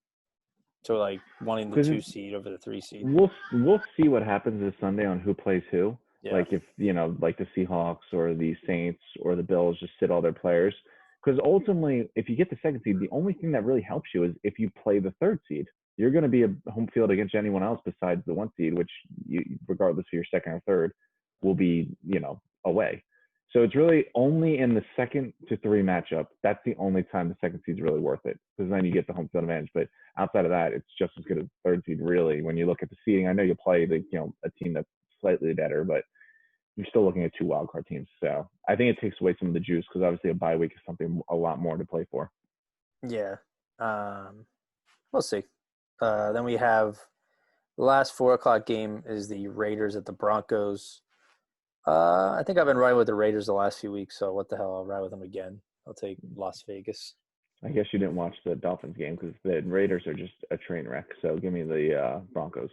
like wanting the 2 seed over the 3 seed. We'll see what happens this Sunday on who plays who. Yeah. Like if like the Seahawks or the Saints or the Bills just sit all their players. Because ultimately, if you get the second seed, the only thing that really helps you is if you play the 3rd seed. You're going to be a home field against anyone else besides the 1 seed, which regardless of your 2nd or 3rd, will be away. So it's really only in the 2nd to 3 matchup. That's the only time the 2nd seed's really worth it, because then you get the home field advantage. But outside of that, it's just as good as the 3rd seed, really. When you look at the seeding, I know you play a team that's slightly better, but you're still looking at 2 wildcard teams. So I think it takes away some of the juice, because obviously a bye week is something a lot more to play for. Yeah. We'll see. Then we have the last 4:00 game is the Raiders at the Broncos. I think I've been riding with the Raiders the last few weeks, so what the hell? I'll ride with them again. I'll take Las Vegas. I guess you didn't watch the Dolphins game because the Raiders are just a train wreck. So give me the Broncos.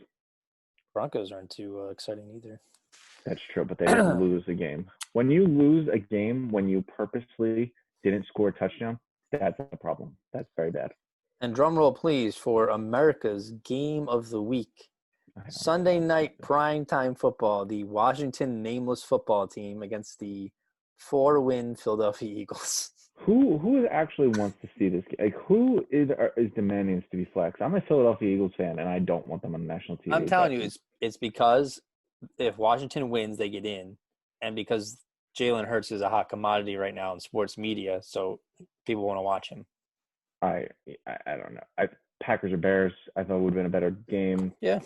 Broncos aren't too exciting either. That's true, but they didn't lose a game. When you lose a game when you purposely didn't score a touchdown, that's a problem. That's very bad. And drum roll, please, for America's game of the week. Sunday night primetime football, the Washington nameless football team against the 4-win Philadelphia Eagles. Who actually wants to see this? Like, who is demanding this to be flexed? I'm a Philadelphia Eagles fan, and I don't want them on national TV. I'm telling you, it's because if Washington wins, they get in, and because Jalen Hurts is a hot commodity right now in sports media, so people want to watch him. I don't know. Packers or Bears, I thought would have been a better game. Yeah.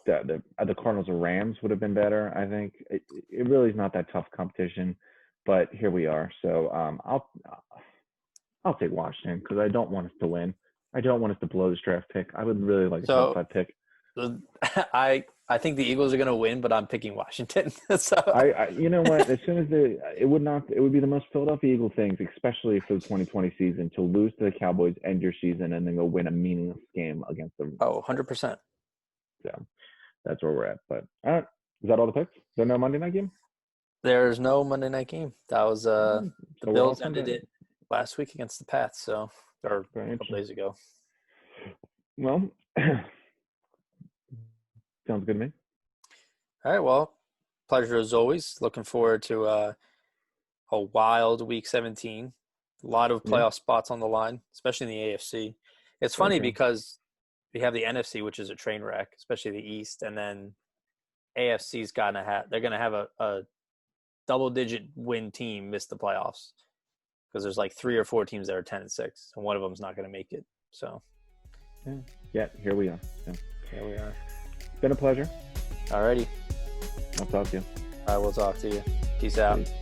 The Cardinals or Rams would have been better. I think it really is not that tough competition, but here we are. So I'll take Washington because I don't want us to win. I don't want us to blow this draft pick. I would really like a top 5 pick. I think the Eagles are going to win, but I'm picking Washington. So I you know what? As soon as it would be the most Philadelphia Eagle things, especially for the 2020 season, to lose to the Cowboys, end your season, and then go win a meaningless game against them. 100%. So that's where we're at. But all right, is that all the picks? Is there no Monday night game? There's no Monday night game. That was the Bills ended it last week against the Pats, or a couple days ago. Well, sounds good to me. All right, well, pleasure as always. Looking forward to a wild Week 17. A lot of playoff spots on the line, especially in the AFC. It's funny because we have the NFC, which is a train wreck, especially the East, and then AFC's they're going to have a double-digit win team miss the playoffs because there's like 3 or 4 teams that are 10-6, and one of them's not going to make it. So, yeah, here we are. Yeah. Here we are. It's been a pleasure. Alrighty. I'll talk to you. All right, we'll talk to you. Peace out. Peace.